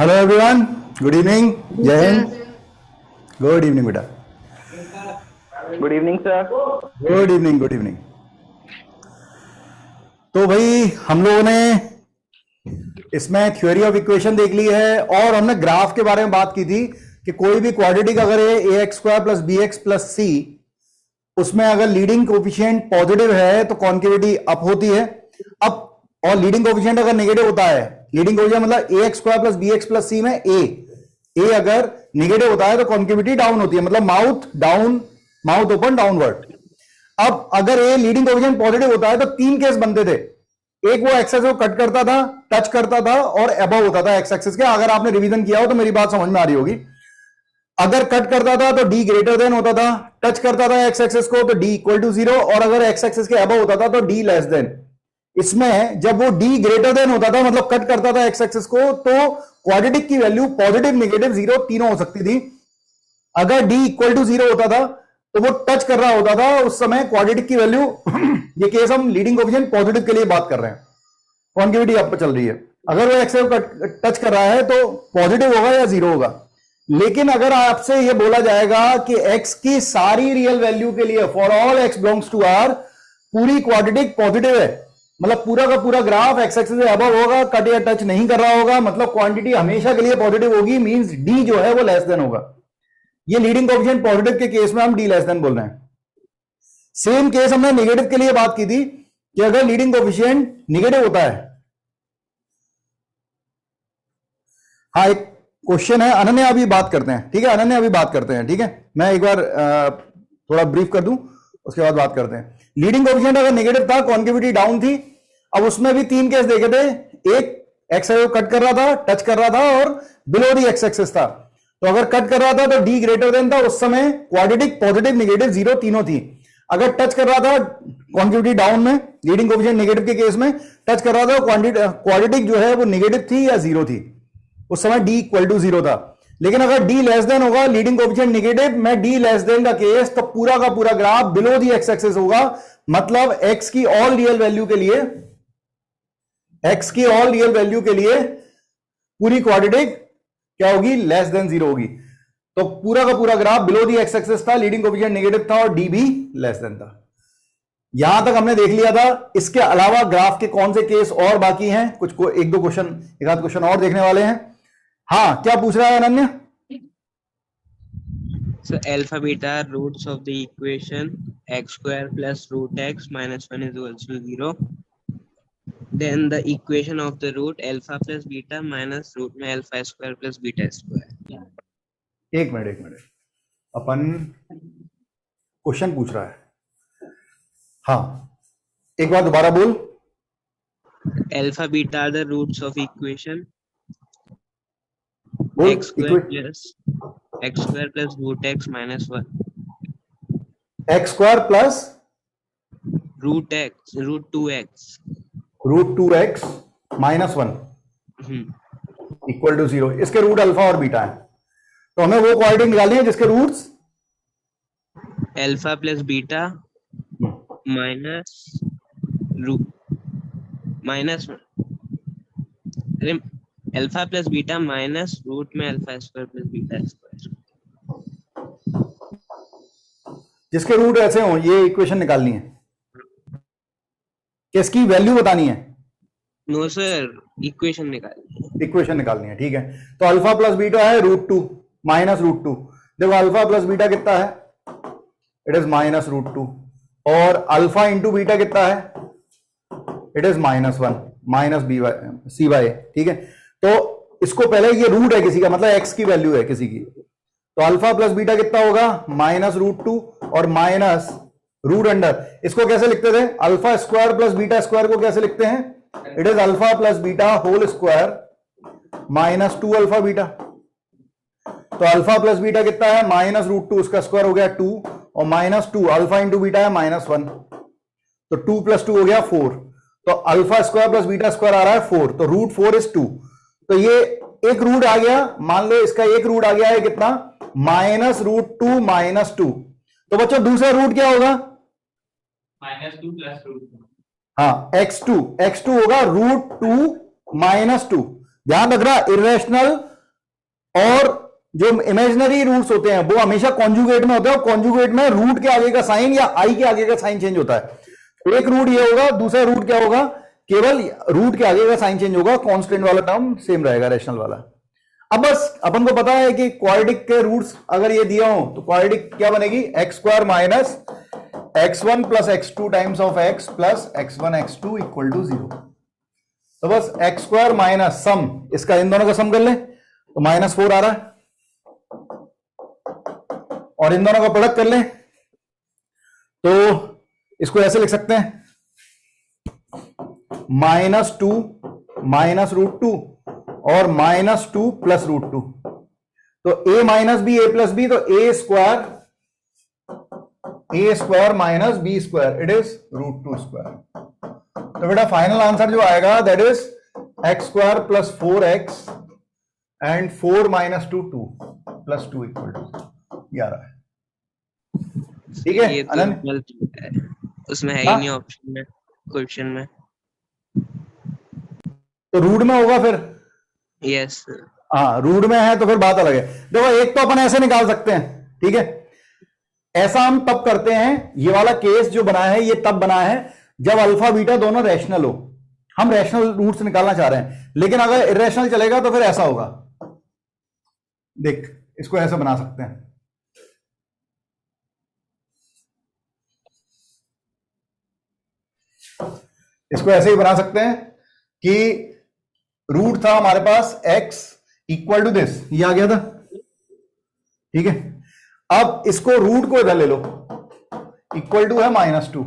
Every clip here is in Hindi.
हेलो एवरीवन, गुड इवनिंग, जय हिंद। गुड इवनिंग बेटा। Good evening sir. Good evening, good evening. तो भाई हम लोगों ने इसमें थ्योरी ऑफ इक्वेशन देख ली है और हमने ग्राफ के बारे में बात की थी कि कोई भी क्वाड्रेटिक अगर है A x square plus B x plus C, उसमें अगर लीडिंग कोफिशिएंट पॉजिटिव है तो कॉन्केविटी अप होती है। अब और लीडिंग कोफिशिएंट अगर नेगेटिव होता है, लीडिंग कोफिशिएंट मतलब A x square plus B x plus C में ए अगर नेगेटिव होता है तो कॉन्केविटी डाउन होती है, मतलब mouth down, mouth open downward. अब अगर ए लीडिंग कोफिशिएंट पॉजिटिव होता है तो तीन केस बनते थे। एक वो एक्स एक्सिस को कट करता था, टच करता था और अबव होता था एक्स एक्सिस के। अगर आपने रिवीजन किया हो तो मेरी बात समझ में आ रही होगी। अगर कट करता था तो डी ग्रेटर देन होता था, टच करता था एक्स एक्सिस को तो डी इक्वल टू 0, और अगर एक्स एक्सिस के अबव होता था तो डी लेस देन। इसमें जब वो डी ग्रेटर देन होता था, मतलब कट करता था एक्स एक्सिस को, तो क्वाड्रेटिक की वैल्यू पॉजिटिव, नेगेटिव, 0 तीनों हो सकती थी। अगर डी इक्वल टू 0 होता था तो वो टच कर रहा होता था, उस समय क्वाड्रेटिक की वैल्यू ये केस हम लीडिंग कोफिशिएंट पॉजिटिव के लिए बात कर रहे हैं, कॉन्केविटी अप चल रही है। अगर वो एक्स को टच कर रहा है तो पॉजिटिव होगा या 0 होगा। लेकिन अगर आपसे ये बोला जाएगा कि x की सारी रियल वैल्यू के लिए, for all x belongs to r, पूरी क्वाड्रेटिक पॉजिटिव है, मतलब पूरा का पूरा ग्राफ एक्स एक्सिस से अबव होगा, कट या टच नहीं कर रहा होगा, मतलब क्वांटिटी हमेशा के लिए पॉजिटिव होगी, मींस d जो है वो लेस देन होगा। ये लीडिंग कोफिशिएंट पॉजिटिव के केस में हम d लेस देन बोल रहे हैं। सेम केस हमने नेगेटिव के लिए बात की थी कि अगर लीडिंग कोफिशिएंट नेगेटिव होता है। हाँ, एक क्वेश्चन है, अनन्या अभी बात करते हैं, ठीक है, अनन्या अभी बात करते हैं, ठीक है। मैं एक बार थोड़ा ब्रीफ कर दूं, उसके बाद बात करते हैं। लीडिंग कोफिशिएंट अगर नेगेटिव था, कॉन्केविटी डाउन थी। अब उसमें भी तीन केस देखे थे, एक एक्स एक्सिस कट कर रहा था, टच कर रहा था, और बिलो दी एक्स एक्सिस था। तो अगर कट कर रहा था तो डी ग्रेटर देन था, उस समय क्वाड्रेटिक पॉजिटिव, नेगेटिव, 0 तीनों थी। अगर टच कर रहा था क्वांटिटी डाउन में, लीडिंग कोफिशिएंट नेगेटिव के केस में टच कर रहा था, क्वाड्रेटिक जो है वो नेगेटिव थी या 0 थी, उस समय d इक्वल टू 0 था। लेकिन अगर d लेस देन होगा, लीडिंग कोफिशिएंट नेगेटिव में d लेस देन का केस, तो पूरा का पूरा graph below the x axis होगा, मतलब x की ऑल रियल वैल्यू के लिए, x की ऑल रियल वैल्यू के लिए पूरी क्वाड्रेटिक क्या होगी, लेस देन 0 होगी। तो पूरा का पूरा graph below the x axis था, लीडिंग कोफिशिएंट नेगेटिव था और d भी लेस देन था। यहां तक हमने देख लिया था। इसके अलावा ग्राफ के कौन से केस और बाकी हैं, कुछ एक दो क्वेश्चन, एक आध क्वेश्चन और देखने वाले हैं। हाँ, क्या पूछ रहा है Ananya? So alpha beta roots of the equation x square plus root x minus 1 is equal to 0. Then the equation of the root alpha plus beta minus root में alpha square plus beta square. एक मिनट, अपन क्वेश्चन पूछ रहा है। हाँ, एक बार दोबारा बोल। Alpha beta are the roots of equation बोल। x square plus root x minus 1. X square plus root 2x root 2x minus 1 equal to 0। इसके रूट अल्फा और बीटा है, तो हमें वो क्वाड्रेटिक निकालनी है जिसके roots alpha plus beta minus root minus alpha plus beta minus root में alpha square plus beta square, जिसके रूट ऐसे हो, ये इक्वेशन निकालनी है, किसकी वैल्यू बतानी है। नो सर, इक्वेशन निकालनी है, ठीक है। तो अल्फा प्लस बीटा है रूट 2 माइनस रूट 2। देखो अल्फा प्लस बीटा कितना है, इट इज माइनस रूट 2, और अल्फा इंटू बीटा कितना है, it is -1 minus B Y C Y, ठीक है। तो इसको पहले, ये रूट है किसी का, मतलब एक्स की वैल्यू है किसी की, तो अल्फा प्लस बीटा कितना होगा, माइनस रूट 2 और माइनस रूट अंडर। इसको कैसे लिखते थे, alpha square plus beta square को कैसे लिखते हैं, it is alpha plus beta whole square minus 2 alpha beta. तो अल्फा प्लस बीटा कितना है, माइनस रूट 2, उसका स्क्वायर हो गया 2, और माइनस 2 अल्फा इंटू बीटा है -1, तो 2 + 2 हो गया 4। तो alpha square plus beta square आ रहा है 4, तो रूट 4 इज 2। तो ये एक रूट आ गया, मान लो इसका एक रूट आ गया है कितना, -√2 -2। तो बच्चों दूसरा रूट क्या होगा, -2 + रूट 2। हाँ, x2 होगा √2 -2। ध्यान रखना, इरेशनल और जो इमेजिनरी रूट्स होते हैं वो हमेशा कॉन्जुगेट में होते हैं, और कॉन्जुगेट में रूट के आगे का साइन या आई के आगे का साइन चेंज होता है। एक रूट ये होगा, दूसरा रूट क्या होगा, केवल रूट के आगे का साइन चेंज होगा, कांस्टेंट वाला टर्म सेम रहेगा, रेशनल वाला। अब बस अपन को पता है कि क्वाड्रेटिक के रूट्स अगर ये दिया हो तो क्वाड्रेटिक क्या बनेगी, X square minus x1 plus x2 times of x plus x1 x2 equal to 0। तो बस एक्स स्क्वायर माइनस सम, इसका इन दोनों का सम कर ले तो -4 आ रहा है, और इन दोनों का प्रोडक्ट कर ले तो इसको ऐसे लिख सकते हैं, -2 माइनस √2 और -2 प्लस √2। तो a minus B, a plus B, तो a square minus B square, it is √2 square. तो बेटा फाइनल आंसर जो आएगा that is X square plus 4x and 4 minus 2 2 plus 2 equal to, ये आ रहा है। ठीक है ये तो अनंत, गलत है, उसमें है ही हाँ? नहीं ऑप्शन में, क्वेश्चन में। तो रूट में होगा फिर, यस। हाँ रूट में है तो फिर बात अलग है। देखो एक तो अपन ऐसे निकाल सकते हैं, ठीक है, ऐसा हम तब करते हैं, ये वाला केस जो बना है ये तब बना है जब अल्फा बीटा दोनों रैशनल हो। हम रैशनल रूट्स निकालना चाह रहे हैं, लेकिन अगर इरेशनल चलेगा तो फिर ऐसा होगा, देख इसको ऐसे बना सकते हैं, इसको ऐसे ही बना सकते हैं कि रूट था हमारे पास x इक्वल टू दिस, ये आ गया था, ठीक है। अब इसको रूट को इधर ले लो, इक्वल टू है -2,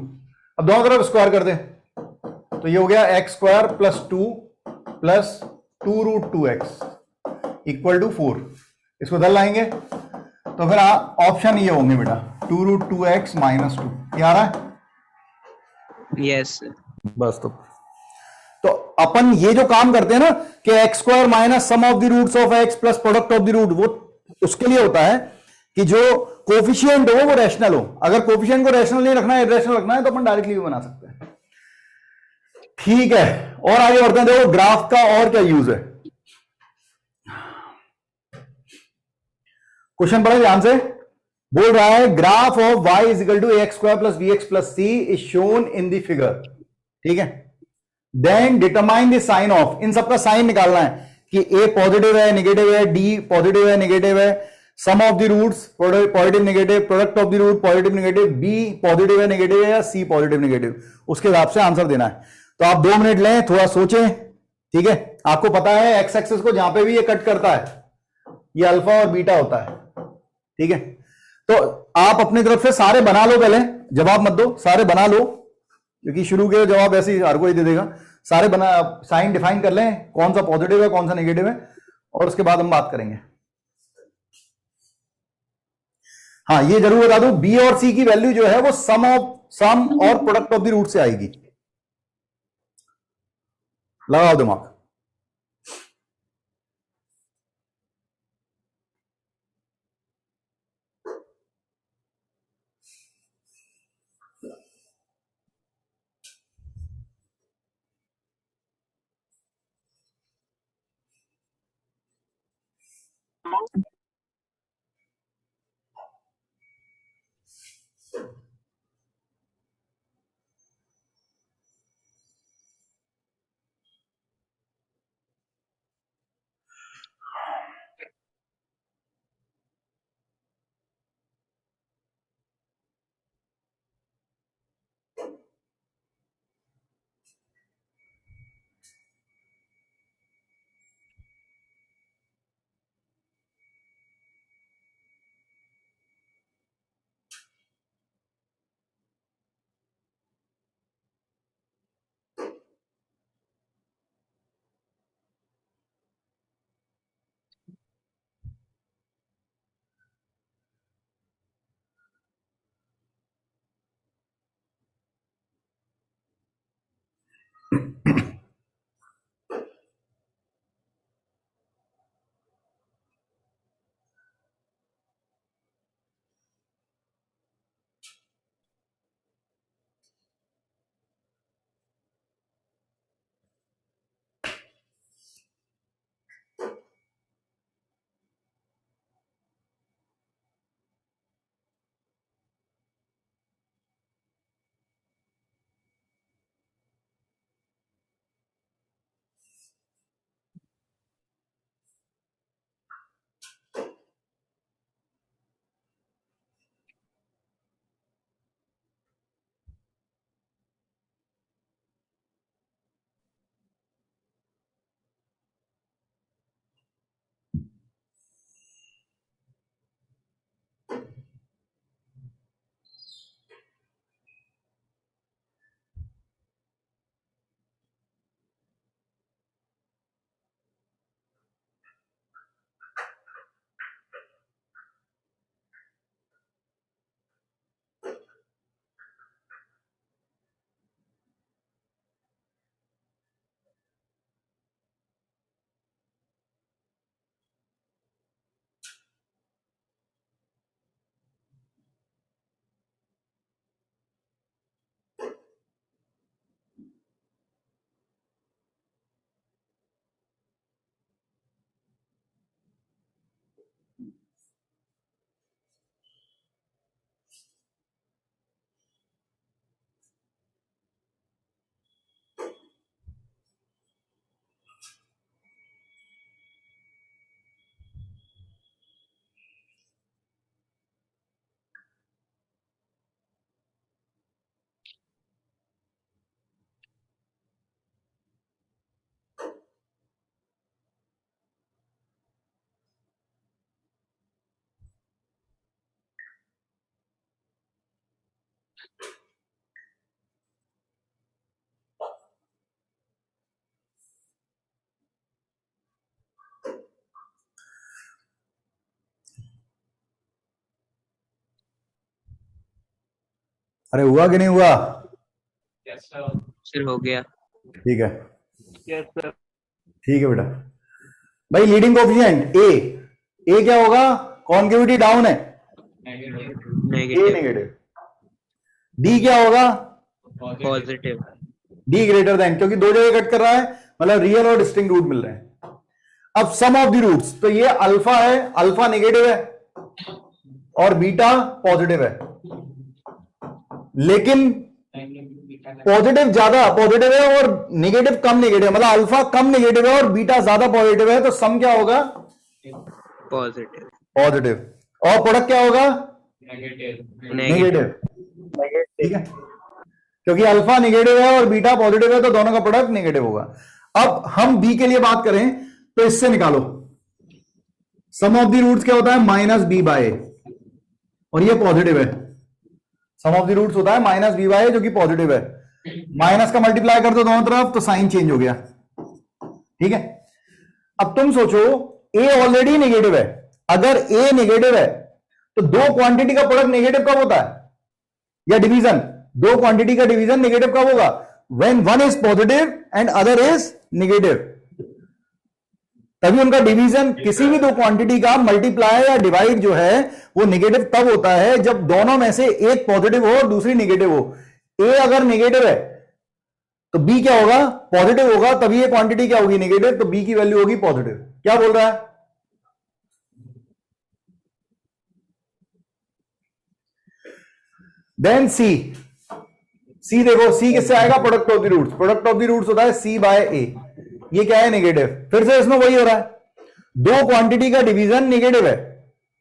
अब दोनों तरफ स्क्वायर कर दे तो ये हो गया x square plus 2 plus 2√2x equal to 4। इसको इधर लाएंगे तो फिर ऑप्शन ये होंगे बेटा 2√2x माइनस 2, ये आ रहा है। यस। बस तो अपन ये जो काम करते हैं ना कि x square minus sum of the roots of X plus product of the root, वो उसके लिए होता है कि जो कोफिशिएंट हो वो रैशनल हो। अगर कोफिशिएंट को रैशनल नहीं रखना है, इरेशनल रखना है, तो अपन डायरेक्टली भी बना सकते हैं। ठीक है, और आगे बढ़ते हैं। देखो ग्राफ का और क्या यूज है, क्वेश्चन पढ़े ध्यान से। बोल रहा है graph of y is equal to x square plus B x plus c is shown in the figure, ठीक है। Then determine the sign of, इन सबका साइन निकालना है कि a पॉजिटिव है नेगेटिव है, d पॉजिटिव है नेगेटिव है, sum of the roots positive negative, product of the root positive negative, b positive है नेगेटिव है या c पॉजिटिव नेगेटिव, उसके हिसाब से आंसर देना है। तो आप 2 मिनट लें, थोड़ा सोचें, ठीक है। आपको पता है एक्स एक्सिस को जहां पे भी ये कट करता है ये अल्फा और बीटा होता है, ठीक है। तो आप अपनी तरफ से सारे बना लो, पहले जवाब मत दो, सारे बना लो, क्योंकि शुरू के जवाब ऐसे ही हर कोई दे देगा। सारे बना, साइन डिफाइन कर लें, कौन सा पॉजिटिव है कौन सा नेगेटिव है, और उसके बाद हम बात करेंगे। हाँ ये जरूर बता दो, बी और सी की वैल्यू जो है वो सम और प्रोडक्ट ऑफ द रूट से आएगी। लगाओ दिमाग। अरे हुआ कि नहीं हुआ? Yes, sir. सर हो गया। ठीक है, Yes, sir. ठीक है बेटा। भाई लीडिंग कोफिशिएंट ए क्या होगा? कॉन्केविटी डाउन है, Negative. ए नेगेटिव। नेगेटिव। डी क्या होगा? Positive. Positive. D greater than, क्योंकि दो जगह कट कर रहा है, मतलब रियल और डिस्टिंक्ट रूट मिल रहे हैं। अब सम ऑफ द रूट्स, तो ये अल्फा है, अल्फा नेगेटिव है और बीटा पॉजिटिव है, लेकिन पॉजिटिव ज्यादा पॉजिटिव है और नेगेटिव कम नेगेटिव है, मतलब अल्फा कम नेगेटिव है और बीटा ज्यादा पॉजिटिव है, तो सम क्या होगा? पॉजिटिव। पॉजिटिव। और प्रोडक्ट क्या होगा? Negative. नेगेटिव। ठीक है, क्योंकि अल्फा नेगेटिव है और बीटा पॉजिटिव है, तो दोनों का प्रोडक्ट नेगेटिव होगा। अब हम बी के लिए बात करें तो इससे निकालो, सम ऑफ द रूट्स क्या होता है? माइनस बी बाय, और ये पॉजिटिव है। सम ऑफ द रूट्स होता है माइनस बी बाय, जो कि पॉजिटिव है। माइनस का मल्टीप्लाई कर दो दोनों तरफ, तो साइन चेंज हो गया। ठीक है, अब तुम सोचो ए ऑलरेडी नेगेटिव है, अगर ए नेगेटिव है तो दो क्वांटिटी का प्रोडक्ट नेगेटिव कब होता है? या डिवीजन, दो क्वांटिटी का डिवीजन नेगेटिव कब होगा? When one is positive and other is negative, तभी उनका डिवीजन, किसी भी दो क्वांटिटी का मल्टीप्लाई या डिवाइड जो है वो नेगेटिव तब होता है जब दोनों में से एक पॉजिटिव हो और दूसरी नेगेटिव हो। ए अगर नेगेटिव है तो बी क्या होगा? पॉजिटिव होगा, तभी ये क्वांटिटी क्या होगी? नेगेटिव, तो बी की वैल्यू होगी पॉजिटिव। क्या बोल रहा है? देन सी, सी देखो, सी किससे आएगा? Product of the roots. Product of the roots होता है सी बाय ए, ये क्या है? नेगेटिव। फिर से इसमें वही हो रहा है, दो क्वांटिटी का डिवीजन नेगेटिव है,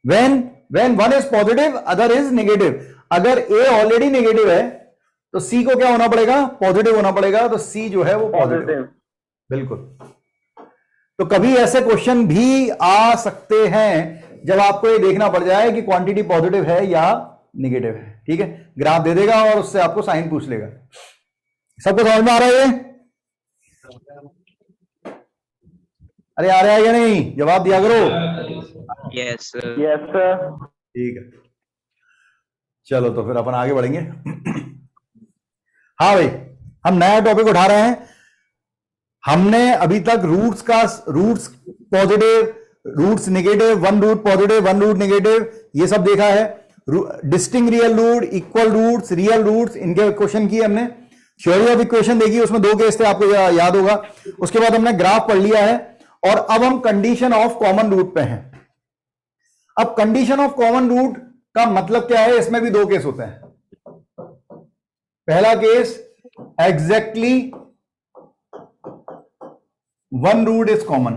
when one is positive other is negative. अगर ए ऑलरेडी नेगेटिव है तो सी को क्या होना पड़ेगा? पॉजिटिव होना पड़ेगा, तो सी जो है वो पॉजिटिव। बिल्कुल। तो कभी ऐसे क्वेश्चन भी आ सकते हैं जब आपको ये देखना पड़ जाए कि क्वांटिटी पॉजिटिव है या नेगेटिव है। ठीक है, ग्राफ दे देगा और उससे आपको साइन पूछ लेगा। सबको समझ में आ रहा है ये? अरे आ रहा है या नहीं? जवाब दिया करो। Yes sir. Yes, sir. ठीक है, चलो तो फिर अपन आगे बढ़ेंगे। हाँ भाई, हम नया टॉपिक उठा रहे हैं। हमने अभी तक roots positive, roots negative, one root positive, one root negative, ये सब देखा है। Distinct real root, equal roots, real roots, इनके क्वेश्चन किए हमने। थ्योरी ऑफ इक्वेशन देखी, उसमें दो केस थे, आपको याद होगा। उसके बाद हमने ग्राफ पढ़ लिया है और अब हम कंडीशन ऑफ कॉमन रूट पे हैं। अब कंडीशन ऑफ कॉमन रूट का मतलब क्या है? इसमें भी दो केस होते हैं। पहला case, exactly one root is common.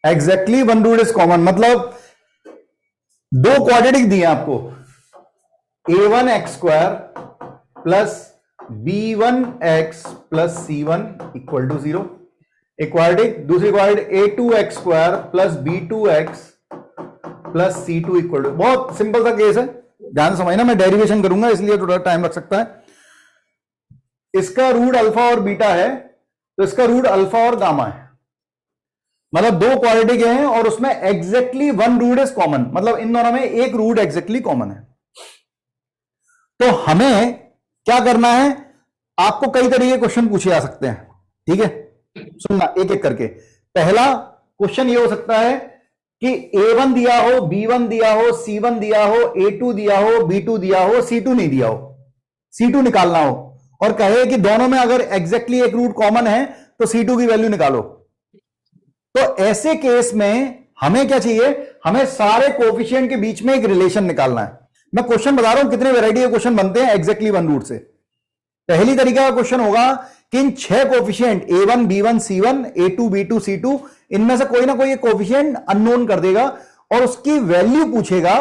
Exactly one root is common मतलब दो क्वाड्रेटिक दिए आपको, a1x² plus b1x plus c1 equal to 0, एक क्वाड्रेटिक। दूसरी quadratic a2x² plus b2x plus c2 equal to. बहुत सिंपल सा केस है, ध्यान समझना, मैं डेरिवेशन करूंगा इसलिए थोड़ा टाइम लग सकता है। इसका रूट अल्फा और बीटा है, तो इसका रूट अल्फा और गामा है, मतलब दो क्वाड्रेटिक हैं और उसमें exactly one root is common, मतलब इन दोनों में एक रूट एग्जैक्टली कॉमन है। तो हमें क्या करना है? आपको कई तरीके के क्वेश्चन पूछे जा सकते हैं। ठीक है, सुनना एक एक करके। पहला क्वेश्चन ये हो सकता है कि a1 दिया हो, b1 दिया हो, c1 दिया हो, a2 दिया हो, b2 दिया हो, c2 नहीं दिया हो, c2 निकालना हो और कहे कि दोनों में अगर एग्जैक्टली एक रूट कॉमन है तो c2 की वैल्यू निकालो। तो ऐसे केस में हमें क्या चाहिए? हमें सारे कोफिशिएंट के बीच में एक रिलेशन निकालना है। मैं क्वेश्चन बता रहा हूं कितने वैरायटी के क्वेश्चन बनते हैं एग्जैक्टली वन रूट से। पहली तरीका का क्वेश्चन होगा कि इन 6 coefficient a1 b1 c1 a2 b2 c2, इनमें से कोई ना कोई एक कोफिशिएंट अननोन कर देगा और उसकी वैल्यू पूछेगा।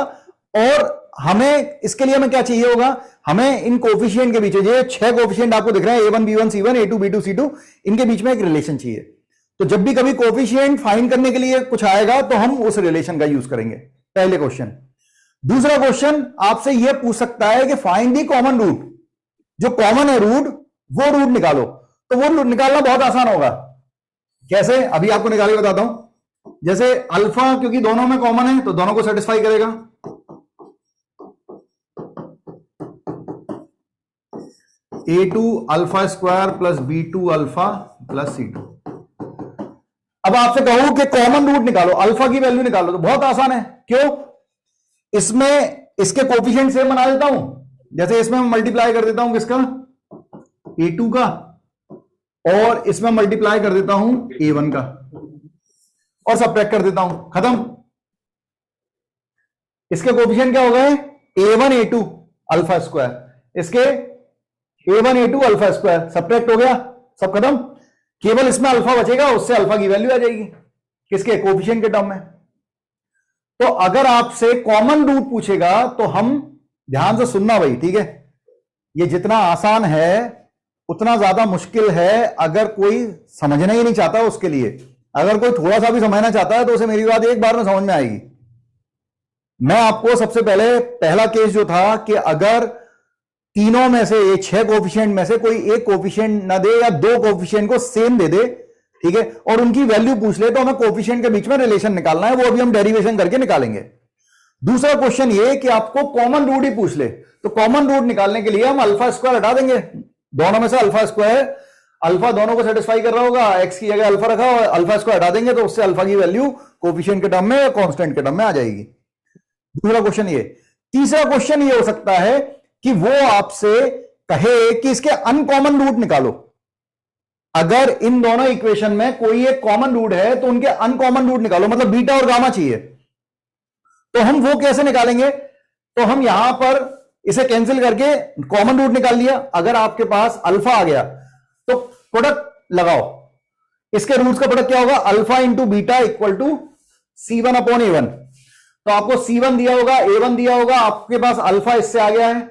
और हमें इसके लिए हमें क्या चाहिए होगा? हमें इन कोफिशिएंट के बीच, ये 6 कोफिशिएंट आपको दिख रहे हैं a1 b1 c1 a2 b2 c2, इनके बीच में एक रिलेशन चाहिए। तो जब भी कभी कोफिशिएंट फाइंड करने के लिए कुछ आएगा तो हम उस रिलेशन का यूज करेंगे, पहले क्वेश्चन। दूसरा क्वेश्चन आपसे यह पूछ सकता है कि फाइंड दी कॉमन रूट, जो कॉमन है रूट, वो रूट निकालो। तो वो रूट निकालना बहुत आसान होगा। कैसे, अभी आपको निकाल के बताता हूं। जैसे अल्फा, क्योंकि दोनों में कॉमन है तो दोनों को सेटिस्फाई करेगा। A2 alpha square plus B2 alpha plus C2। अब आपसे कहूं कि कॉमन रूट निकालो, अल्फा की वैल्यू निकालो, तो बहुत आसान है। क्यों? इसमें इसके कोफिशिएंट सेम बना देता हूं। जैसे इसमें मल्टीप्लाई कर देता हूं किसका, A2 का, और इसमें मल्टीप्लाई कर देता हूं A1 का, और सबट्रैक्ट कर देता हूं, खत्म। इसके कोफिशिएंट क्या हो गए, A1 A2 अल्फा स्क्वायर, इसके A1 A2 alpha square, subtract हो गया, सब खत्म। केवल इसमें अल्फा बचेगा, उससे अल्फा की वैल्यू आ जाएगी किसके, कोफिशिएंट के टर्म में। तो अगर आपसे कॉमन रूट पूछेगा तो हम, ध्यान से सुनना भाई, ठीक है, ये जितना आसान है उतना ज्यादा मुश्किल है अगर कोई समझना ही नहीं चाहता उसके लिए। अगर कोई थोड़ा सा भी समझना चाहता है तो उसे मेरी बात एक बार में समझ में आएगी। मैं आपको सबसे पहले पहला केस जो था कि अगर तीनों में से, ये 6 कोफिशिएंट में से कोई एक कोफिशिएंट ना दे या 2 कोफिशिएंट को सेम दे दे, ठीक है, और उनकी वैल्यू पूछ ले, तो हमें कोफिशिएंट के बीच में रिलेशन निकालना है, वो अभी हम डेरिवेशन करके निकालेंगे। दूसरा क्वेश्चन ये कि आपको कॉमन रूट ही पूछ ले, तो कॉमन रूट निकालने के लिए हम अल्फा स्क्वायर हटा देंगे, दोनों में से अल्फा स्क्वायर, अल्फा दोनों को सेटिस्फाई कर रहा होगा, एक्स की जगह अल्फा रखा और अल्फा स्क्वायर हटा देंगे, तो उससे अल्फा की वैल्यू कोफिशिएंट के टर्म में या कांस्टेंट के टर्म में आ जाएगी। दूसरा क्वेश्चन ये। तीसरा क्वेश्चन ये हो सकता है कि वो आपसे कहे कि इसके अनकॉमन रूट निकालो। अगर इन दोनों इक्वेशन में कोई एक कॉमन रूट है तो उनके अनकॉमन रूट निकालो, मतलब बीटा और गामा चाहिए। तो हम वो कैसे निकालेंगे, तो हम यहां पर इसे कैंसिल करके कॉमन रूट निकाल लिया। अगर आपके पास अल्फा आ गया तो प्रोडक्ट लगाओ, इसके रूट्स का प्रोडक्ट क्या होगा, alpha into beta equal to C1 upon A1। तो आपको C1 दिया होगा, A1 दिया होगा, आपके पास अल्फा इससे आ गया है,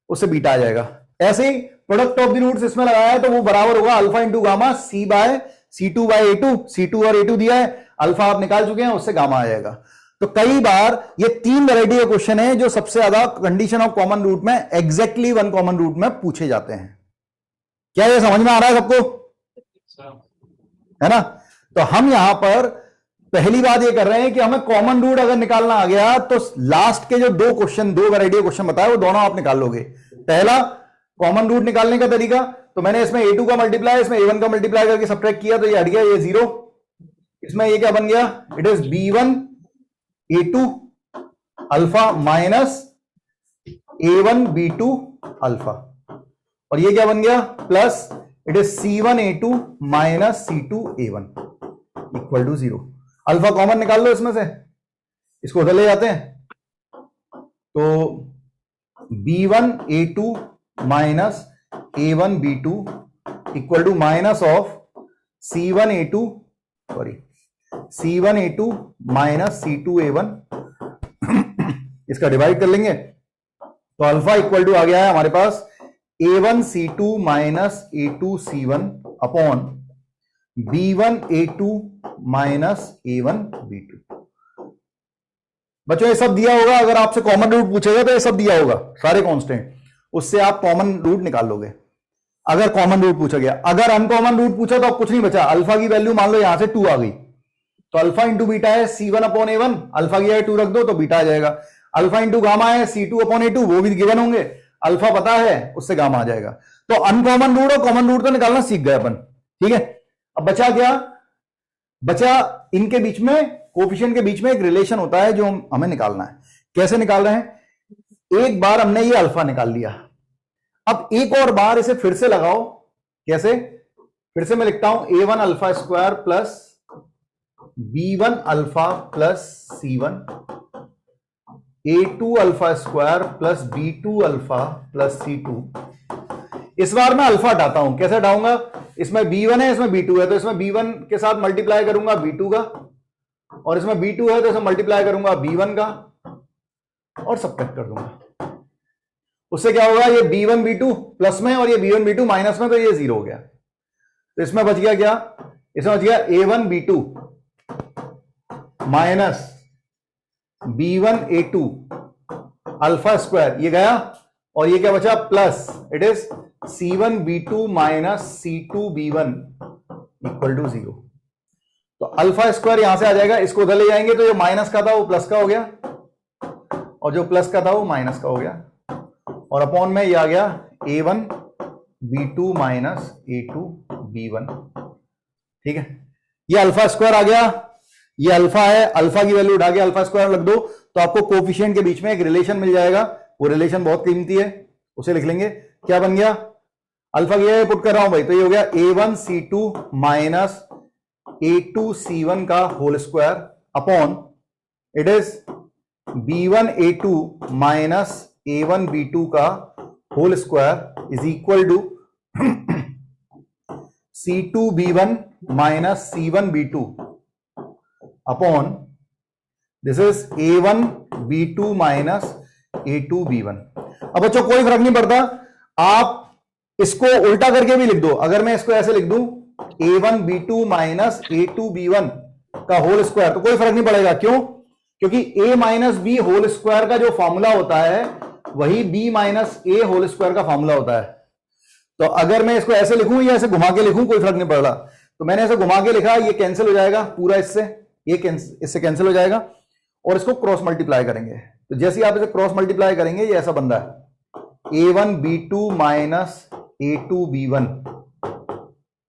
उससे बीटा आ जाएगा। ऐसे ही प्रोडक्ट ऑफ द रूट्स इसमें लगाया है तो वो बराबर होगा alpha into gamma C2 bye A2। C2 और A2 दिया है, अल्फा आप निकाल चुके हैं, उससे गामा आ जाएगा। तो कई बार ये 3 वैरायटी के क्वेश्चन है जो सबसे ज्यादा कंडीशन ऑफ कॉमन रूट में एग्जैक्टली वन कॉमन रूट में पूछे जाते हैं। क्या ये समझ में आ रहा है सबको, है ना? तो हम यहां पर पहली बात ये कर रहे हैं कि हमें कॉमन रूट अगर निकालना आ गया तो लास्ट के जो 2 क्वेश्चन, 2 वैरायटी के क्वेश्चन बताए, वो दोनों आप निकाल लोगे। पहला कॉमन रूट निकालने का तरीका, तो मैंने इसमें A2 का मल्टीप्लाई, इसमें A1 का मल्टीप्लाई करके सबट्रैक्ट किया, तो ये हट गया, ये 0। इसमें ये क्या बन गया, it is B1 A2 alpha minus A1 B2 alpha, और ये क्या बन गया, plus it is C1 A2 minus C2 A1 equal to 0। Alpha common निकाल लो इसमें से, इसको उधर ले जाते हैं, तो B1 A2 minus A1 B2 equal to minus of C1 A2 minus C2 A1। इसका डिवाइड कर लेंगे तो अल्फा इक्वल टू आ गया है हमारे पास A1 C2 minus A2 C1 upon B1 A2 minus A1 B2। बच्चों ये सब दिया होगा, अगर आपसे कॉमन रूट पूछेगा तो ये सब दिया होगा, सारे कांस्टेंट, उससे आप कॉमन रूट निकाल लोगे अगर कॉमन रूट पूछा गया। अगर अनकॉमन रूट पूछा तो अब कुछ नहीं बचा, अल्फा की वैल्यू मान लो यहां से 2 आ गई, तो अल्फा इंटू बीटा है C1 अपॉन A1, अल्फा की जगह 2 रख दो तो बीटा आ जाएगा। अल्फा इंटू गामा है C2 अपॉन A2, वो भी गिवन होंगे, अल्फा पता है, उससे गामा आ जाएगा। तो अनकॉमन रूट और कॉमन रूट तो निकालना सीख गए अपन, ठीक है। अब बचा क्या, बचा इनके बीच में, कोफिशिएंट के बीच में एक रिलेशन होता है जो हमें निकालना है। कैसे निकाल रहे हैं, एक बार हमने ये अल्फा निकाल लिया, अब एक और बार इसे फिर से लगाओ। कैसे, फिर से मैं लिखता हूं A1 alpha square plus B1 alpha plus C1, A2 alpha square plus B2 alpha plus C2। इस बार मैं अल्फा हटाता हूं, कैसे हटाऊंगा, इसमें B1 है, इसमें B2 है, तो इसमें B1 के साथ मल्टीप्लाई करूंगा B2 का, और इसमें B2 है तो इसमें मल्टीप्लाई करूंगा B1 का, और सबट्रैक्ट कर दूंगा। उससे क्या होगा, ये B1 B2 प्लस में और ये B1 B2 माइनस में, तो ये 0 हो गया। तो इसमें बच गया क्या, इसमें बच गया A1B2 minus B1A2 alpha square, ये गया, और ये क्या बचा, plus it is C1B2 minus C2B1 equal to 0। तो अल्फा स्क्वायर यहां से आ जाएगा, इसको उधर ले जाएंगे तो जो माइनस का था वो प्लस का हो गया, और जो प्लस का था वो माइनस का हो गया, और अपॉन में ये आ गया A1B2 माइनस A2B1। ठीक है, ये अल्फा स्क्वायर आ गया, ये अल्फा है, अल्फा की वैल्यू उठा के अल्फा स्क्वायर रख दो तो आपको कोफिशिएंट के बीच में एक रिलेशन मिल जाएगा। वो रिलेशन बहुत कीमती है, उसे लिख लेंगे। क्या बन गया, अल्फा की जगह पुट कर रहा हूं भाई, तो ये हो गया A1C2 माइनस A2C1 का whole square upon it is B1A2 minus A1B2 का whole square is equal to C2B1 minus C1B2 upon this is A1B2 minus A2B1। अब बच्चों कोई फर्क नहीं पड़ता, आप इसको उल्टा करके भी लिख दो। अगर मैं इसको ऐसे लिख दूं A1B2 माइनस A2B1 का होल स्क्वायर, तो कोई फर्क नहीं पड़ेगा। क्यों? क्योंकि A minus B whole square का जो फॉर्मूला होता है वही B minus A whole square का फॉर्मूला होता है। तो अगर मैं इसको ऐसे लिखूं या ऐसे घुमा के लिखूं, कोई फर्क नहीं पड़ रहा। तो मैंने ऐसे घुमा के लिखा, ये कैंसिल हो जाएगा पूरा, इससे ये इससे कैंसिल हो जाएगा, और इसको क्रॉस मल्टीप्लाई करेंगे। तो जैसे आप इसे क्रॉस मल्टीप्लाई करेंगे ये ऐसा बन रहा है A1B2 माइनस A2B1,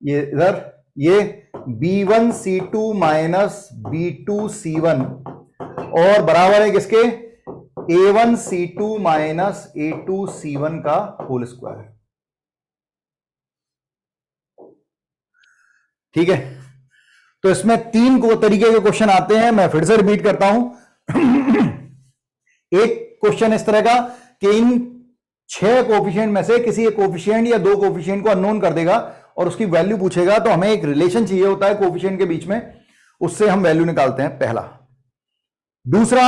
ये इधर ये B1C2 माइनस B2C1, और बराबर है किसके, A1C2 माइनस A2C1 का होल स्क्वायर। ठीक है, तो इसमें 3 तरीके के क्वेश्चन आते हैं, मैं फिर से रिपीट करता हूं। एक क्वेश्चन इस तरह का कि इन 6 कोफिशिएंट में से किसी एक कोफिशिएंट या 2 कोफिशिएंट को अननोन कर देगा और उसकी वैल्यू पूछेगा, तो हमें एक रिलेशन चाहिए होता है कोफिशिएंट के बीच में, उससे हम वैल्यू निकालते हैं, पहला। दूसरा,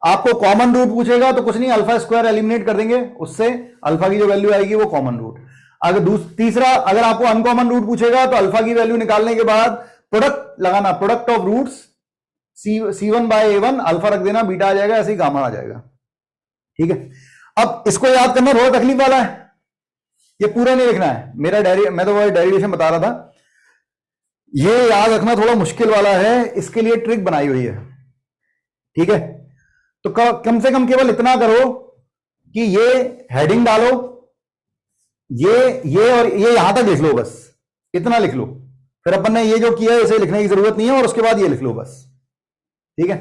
आपको कॉमन रूट पूछेगा तो कुछ नहीं, अल्फा स्क्वायर एलिमिनेट कर देंगे, उससे अल्फा की जो वैल्यू आएगी वो कॉमन रूट। अगर तीसरा, अगर आपको अनकॉमन रूट पूछेगा तो अल्फा की वैल्यू निकालने के बाद प्रोडक्ट लगाना, product of roots C1 by A1, alpha रख देना, बीटा आ जाएगा, ऐसे ही गामा आ जाएगा। ठीक है, अब इसको याद करना थोड़ा तकलीफ वाला है, ये पूरा नहीं लिखना है। मैं तो वो डेरिवेशन बता रहा था, ये याद रखना थोड़ा मुश्किल वाला है, इसके लिए ट्रिक बनाई हुई है। ठीक है, तो कम से कम केवल इतना करो कि ये हेडिंग डालो, ये और ये यहां तक लिख लो, बस इतना लिख लो। फिर अपन ने ये जो किया है इसे लिखने की जरूरत नहीं है, और उसके बाद ये लिख लो बस। ठीक है,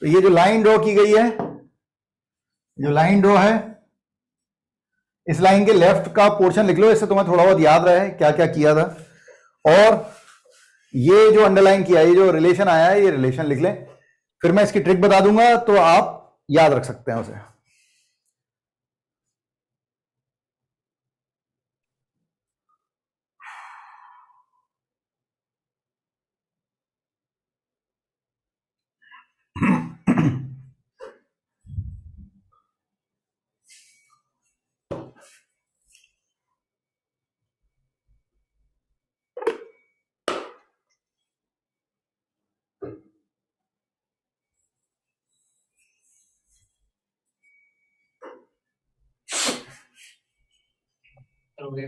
तो ये जो लाइन ड्रॉ की गई है, जो लाइन ड्रॉ है, इस लाइन के लेफ्ट का पोर्शन लिख लो, इससे तुम्हें थोड़ा बहुत याद रहे क्या क्या किया था। और ये जो अंडरलाइन किया, ये जो रिलेशन आया है, ये रिलेशन लिख लें। फिर मैं इसकी ट्रिक बता दूंगा तो आप याद रख सकते हैं उसे। Okay.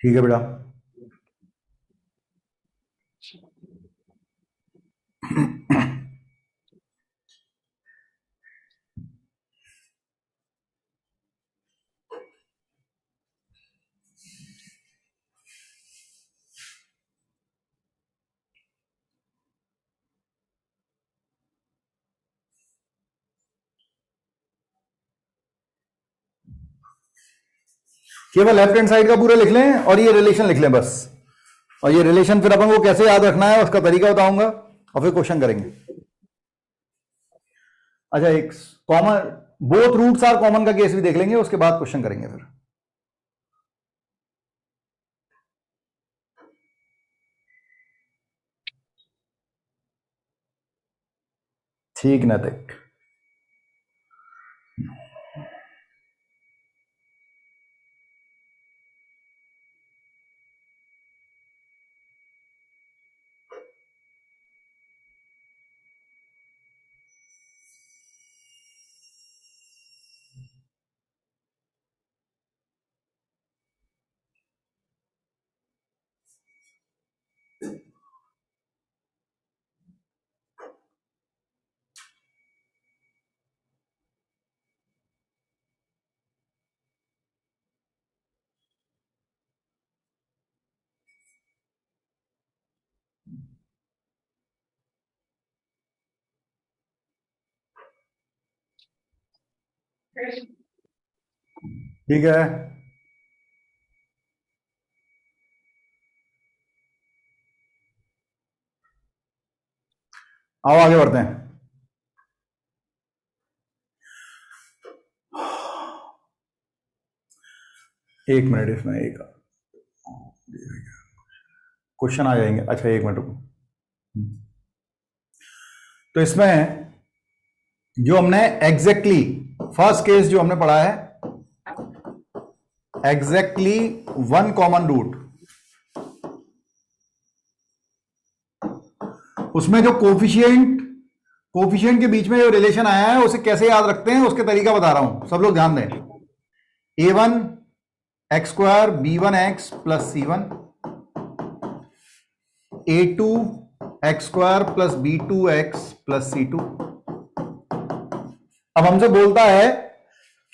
ठीक है बेटा, केवल लेफ्ट हैंड साइड का पूरा लिख लें और ये रिलेशन लिख लें बस। और ये रिलेशन फिर अपन को कैसे याद रखना है उसका तरीका बताऊंगा, और फिर क्वेश्चन करेंगे। अच्छा, एक common, both roots are common का केस भी देख लेंगे, उसके बाद क्वेश्चन करेंगे फिर। ठीक नैतिक, ठीक है, आओ आगे बढ़ते हैं। एक मिनट, इसमें एक क्वेश्चन आ जाएंगे। अच्छा एक मिनट रुको। तो इसमें जो हमने एग्जैक्टली फर्स्ट केस जो हमने पढ़ा है, एग्जैक्टली वन कॉमन रूट, उसमें जो कोफिशिएंट के बीच में जो रिलेशन आया है उसे कैसे याद रखते हैं उसके तरीका बता रहा हूं, सब लोग ध्यान दें। a1 x square b1 x plus c1, a2 x square plus b2 x plus c2। अब हमसे बोलता है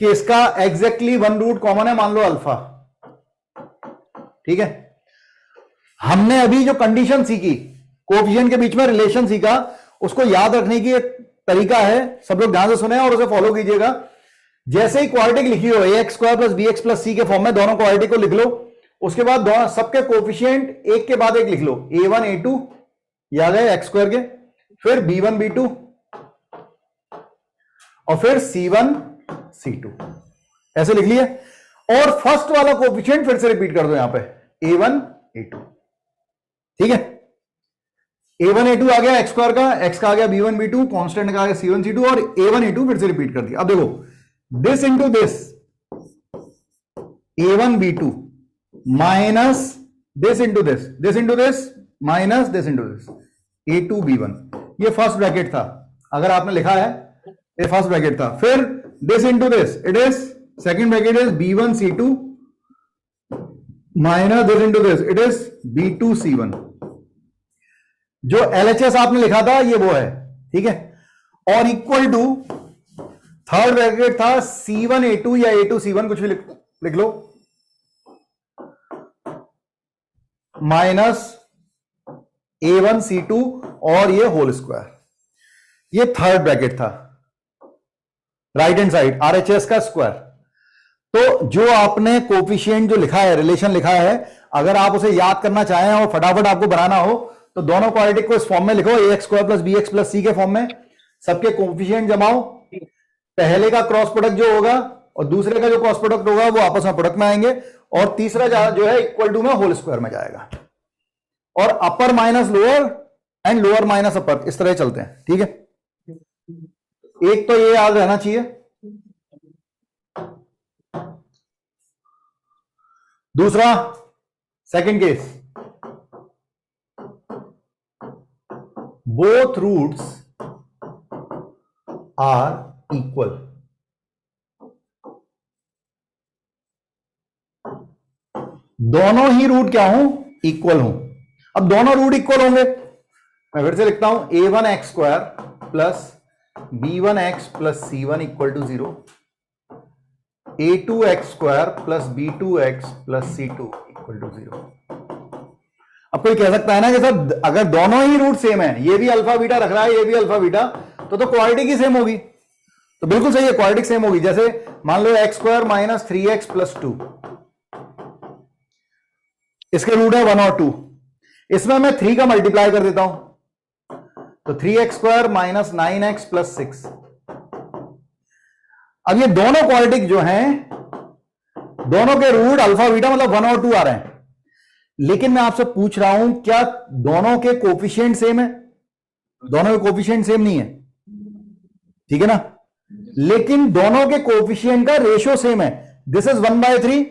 कि इसका एग्जैक्टली वन रूट कॉमन है, मान लो अल्फा। ठीक है, हमने अभी जो कंडीशन सीखी, कोएफिशिएंट के बीच में रिलेशन सीखा, उसको याद रखने की एक तरीका है, सब लोग ध्यान से सुने और उसे फॉलो कीजिएगा। जैसे ही क्वाड्रेटिक लिखी हो ax square plus bx plus c के फॉर्म में, दोनों क्वाड्रेटिक को लिख लो, उसके बाद दोनों सबके कोएफिशिएंट एक के बाद एक लिख लो। a1 a2 याद है x स्क्वायर के, फिर b1 b2 और फिर c1 c2, ऐसे लिख लिए। और फर्स्ट वाला कोएफिशिएंट फिर से रिपीट कर दो यहां पे, a1 a2। ठीक है, a1 a2 आ गया x स्क्वायर का, x का आ गया b1 b2, कांस्टेंट का आ गया c1 c2, और a1 a2 फिर से रिपीट कर दिया। अब देखो, this into this a1 b2 minus this into this minus this into this a2 b1, ये फर्स्ट ब्रैकेट था, अगर आपने लिखा है ये फर्स्ट ब्रैकेट था। फिर this into this, it is second bracket is b1 c2 minus this into this, it is b2 c1। जो LHS आपने लिखा था ये वो है। ठीक है, और इक्वल टू थर्ड ब्रैकेट था c1 a2 या a2 c1, कुछ भी लिख लो, माइनस a1 c2 और ये होल स्क्वायर, ये थर्ड ब्रैकेट था, राइट हैंड साइड RHS का स्क्वायर। तो जो आपने कोफिशिएंट जो लिखा है, रिलेशन लिखा है, अगर आप उसे याद करना चाहें और फटाफट आपको बनाना हो तो दोनों क्वाड्रेटिक को इस फॉर्म में लिखो, ax square plus bx plus c के फॉर्म में, सबके कोफिशिएंट जमाओ, पहले का क्रॉस प्रोडक्ट जो होगा और दूसरे का जो क्रॉस प्रोडक्ट होगा वो आपस में प्रोडक्ट में आएंगे, और तीसरा जो है इक्वल टू में होल स्क्वायर में जाएगा, और upper minus lower and lower minus upper, इस तरह चलते हैं। ठीक है, एक तो ये याद रहना चाहिए। दूसरा, second case, both roots are equal। दोनों ही रूट क्या हूं, इक्वल हूं। अब दोनों रूट इक्वल होंगे, मैं फिर से लिखता हूं, a1 x square plus b1 x plus c1 equal to 0, a2 x square plus b2 x plus c2 equal to 0। अब कोई कह सकता है ना कि सर अगर दोनों ही रूट सेम है, ये भी अल्फा बीटा रख रहा है, ये भी अल्फा बीटा, तो क्वाड्रेटिक ही सेम होगी। तो बिल्कुल सही है, क्वाड्रेटिक सेम होगी। जैसे मान लो x square minus 3x plus 2, इसके रूट है 1 और 2, इसमें मैं 3 का मल्टीप्लाई कर देता हूं, तो 3x square minus 9x plus 6। अब ये दोनों क्वाड्रेटिक जो हैं, दोनों के रूट अल्फा बीटा मतलब 1 और 2 आ रहे हैं, लेकिन मैं आपसे पूछ रहा हूं क्या दोनों के कोफिशिएंट सेम है? दोनों के कोफिशिएंट सेम नहीं है, ठीक है ना, लेकिन दोनों के कोफिशिएंट का रेशियो सेम है। This is 1/3,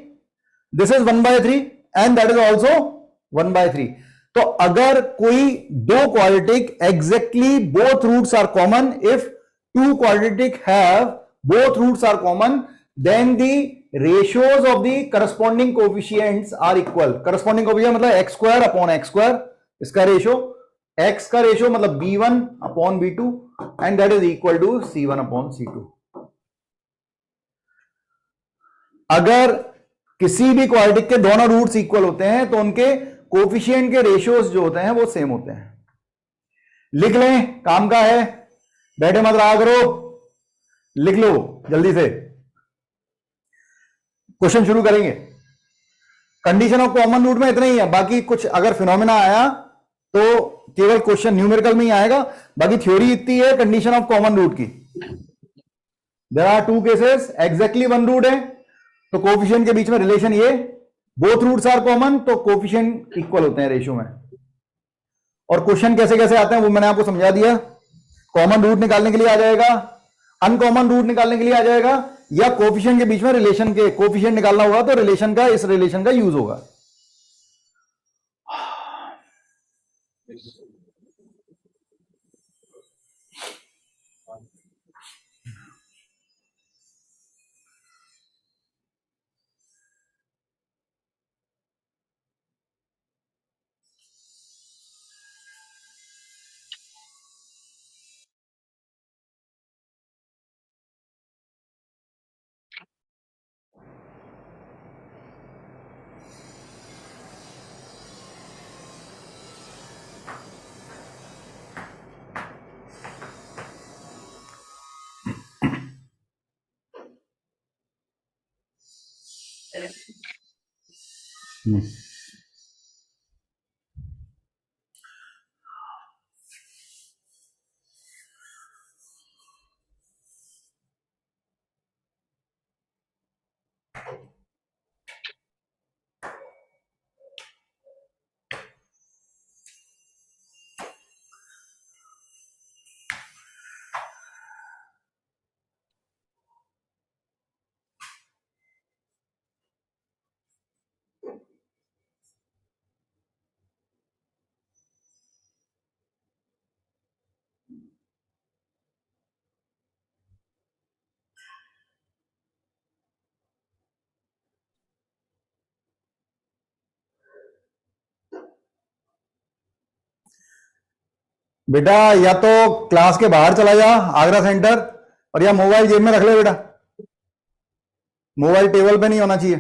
this is 1/3 and that is also 1/3। तो अगर कोई दो quadratic exactly both roots are common, if two quadratic have both roots are common, then the ratios of the corresponding coefficients are equal। corresponding coefficient मतलब x square upon x square, इसका रेशियो, x का रेशियो मतलब b1 upon b2 and that is equal to c1 upon c2। अगर किसी भी क्वाड्रेटिक के दोनों रूट्स इक्वल होते हैं तो उनके कोफिशिएंट के रेशियोज जो होते हैं वो सेम होते हैं। लिख लें, काम का है, बैठे मत रहा करो, लिख लो जल्दी से। क्वेश्चन शुरू करेंगे। कंडीशन ऑफ कॉमन रूट में इतना ही है, बाकी कुछ अगर फिनोमिना आया तो केवल क्वेश्चन न्यूमेरिकल में ही आएगा, बाकी थ्योरी इतनी है कंडीशन ऑफ कॉमन रूट की। There are two cases, exactly one root है तो कोफिशिएंट के बीच में रिलेशन ये, बोथ रूट्स आर कॉमन तो कोफिशिएंट इक्वल होते हैं रेशियो में। और क्वेश्चन कैसे कैसे आते हैं वो मैंने आपको समझा दिया। कॉमन रूट निकालने के लिए आ जाएगा, अनकॉमन रूट निकालने के लिए आ जाएगा, या कोफिशिएंट के बीच में रिलेशन के कोफिशिएंट निकालना होगा तो रिलेशन का, इस रिलेशन का यूज होगा। बेटा या तो क्लास के बाहर चला जा आगरा सेंटर, और या मोबाइल जेब में रख ले बेटा, मोबाइल टेबल पे नहीं होना चाहिए,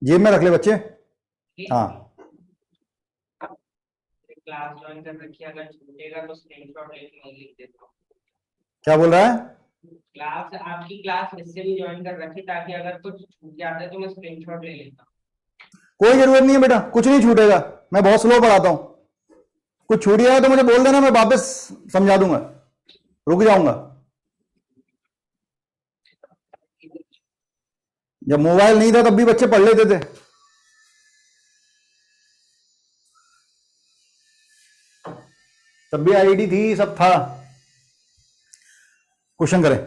जेब में रख ले बच्चे। हाँ क्लास ज्वाइन कर रखी है, अगर छूटेगा तो स्क्रीनशॉट लेके मैं लिख देता हूँ। क्या बोल रहा है? क्लास आपकी क्लास इससे भी ज्वाइन कर रखी ताकि अगर कुछ छूट जाता है तो मैं स्क्रीनशॉट ले लेता हूँ। कोई जरूरत नहीं है बेटा, कुछ नहीं छूटेगा, मैं बहुत स्लो पढ़ाता हूं। कुछ छूट गया तो मुझे बोल देना, मैं वापस समझा दूंगा, रुक जाऊंगा। जब मोबाइल नहीं था तब भी बच्चे पढ़ लेते थे। तब भी आईडी थी, सब था। क्वेश्चन करें।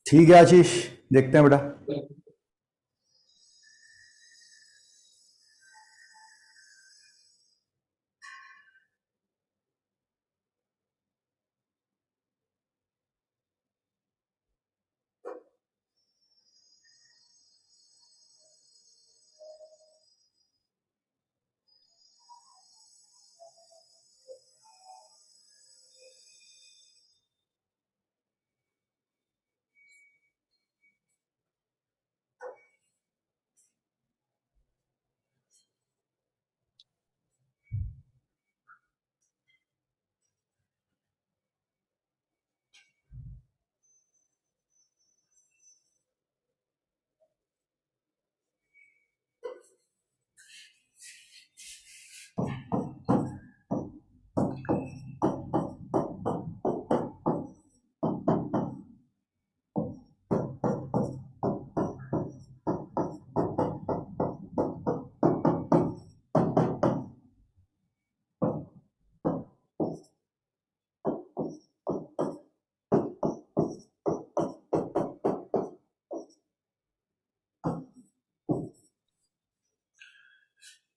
ठीक है आशीष, देखते हैं बेटा।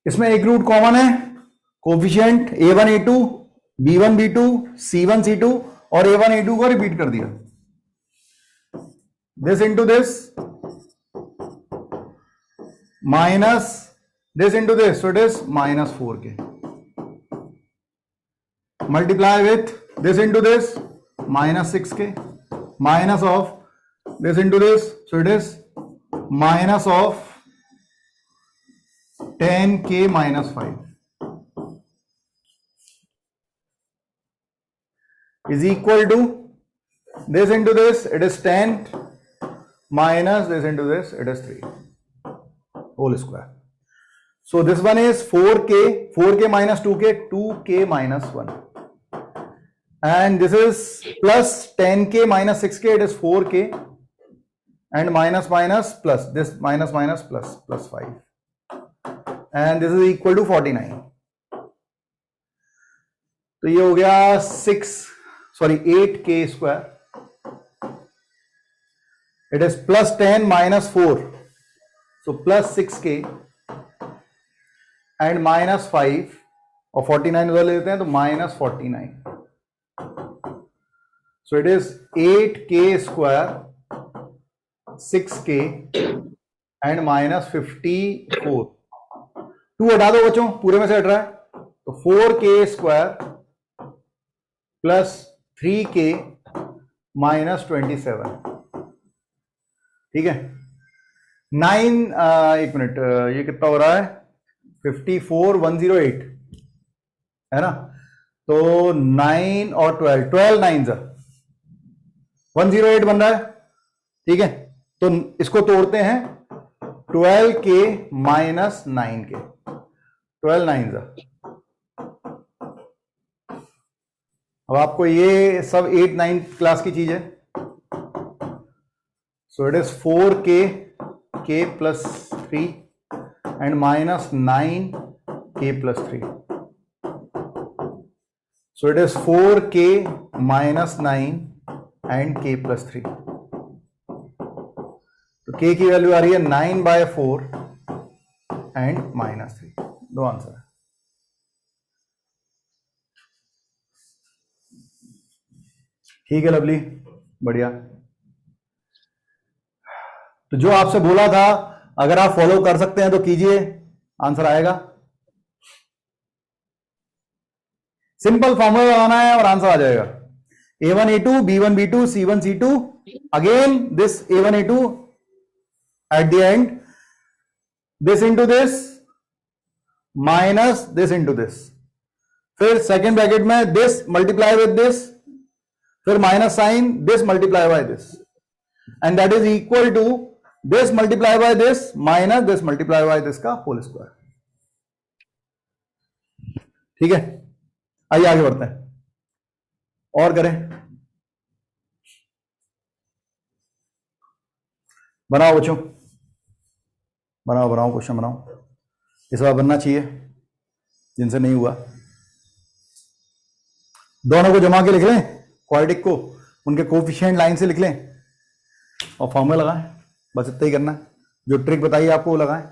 इसमें एक रूट कॉमन है, coefficient a1 a2 b1 b2 c1 c2 और a1 a2 को रिपीट कर दिया, this into this minus this into this, so it is minus 4k multiply with this into this minus 6k minus of this into this, so it is minus of 10k minus 5 is equal to this into this, it is 10 minus this into this, it is 3 whole square. So this one is 4k minus 2k, 2k minus 1, and this is plus 10k minus 6k, it is 4k, and minus minus plus this minus minus plus 5, and this is equal to 49. तो ये हो गया 8k square, it is plus 10 minus 4, so plus 6k and minus 5 और 49 उधर ले लेते हैं तो minus 49, so it is 8k square 6k and minus 54. 2 हटा दो बच्चों, पूरे में से हट रहा है, तो 4k square plus 3k minus 27, ठीक है. 9 एक मिनट, ये कितना हो रहा है 54,108 है ना, तो 9 और 12 9 108 बन रहा है, ठीक है. तो इसको तोड़ते हैं 12k माइनस 9k, 12 9 अब आपको ये सब 8 9 क्लास की चीज है, सो it is 4k k plus 3 and minus 9k plus 3, so it is 4k minus 9 and k plus 3. तो k की वैल्यू आ रही है 9/4 एंड माइनस 3. दो आंसर है. ठीक है लवली, बढ़िया. तो जो आपसे बोला था अगर आप फॉलो कर सकते हैं तो कीजिए, आंसर आएगा. सिंपल फॉर्मूला लगाना है और आंसर आ जाएगा. a1 a2 b1 b2 c1 c2, again this a1 a2 at the end, this into this minus this into this, फिर सेकेंड ब्रैकेट में दिस मल्टीप्लाई विद दिस, फिर minus sign this multiply by this, and that is equal to this multiply by this minus this multiply by this का होल स्क्वायर. ठीक है, आइए आगे बढ़ते हैं और करें. बनाओ बच्चों, बनाओ क्वेश्चन बनाओ. इस बार बनना चाहिए, जिनसे नहीं हुआ दोनों को जमा के लिख लें, क्वाड्रेटिक को उनके कोफिशिएंट लाइन से लिख लें और फॉर्मूला लगाएं. बस इतना ही करना है, जो ट्रिक बताइए आपको वो लगाएं.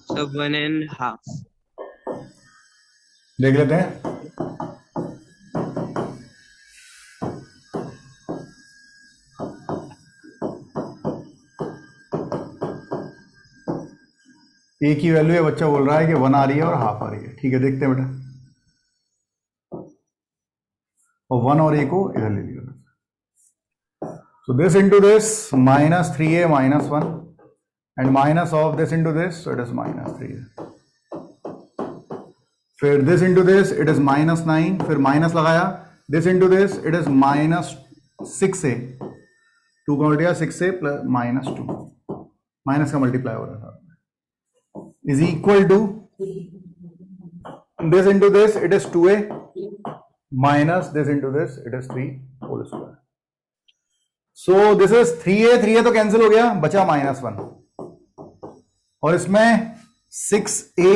So 1.5. देख लेते हैं। ए की वैल्यू है, बच्चा बोल रहा है कि 1 आ रही है और हाफ आ रही है। ठीक है, देखते हैं बेटा। और 1 और ए को इधर ले लिया। So this into this minus 3a minus 1 and minus of this into this, so it is minus 3a. फिर this into this it is minus 9, फिर minus लगाया, this into this it is minus 6a, 2 का उल्टा 6a plus minus 2, माइनस का मल्टीप्लाई हो रहा था, is equal to this into this it is 2a minus this into this it is 3 whole square. So this is 3a तो कैंसिल हो गया, बचा -1 और इसमें 6a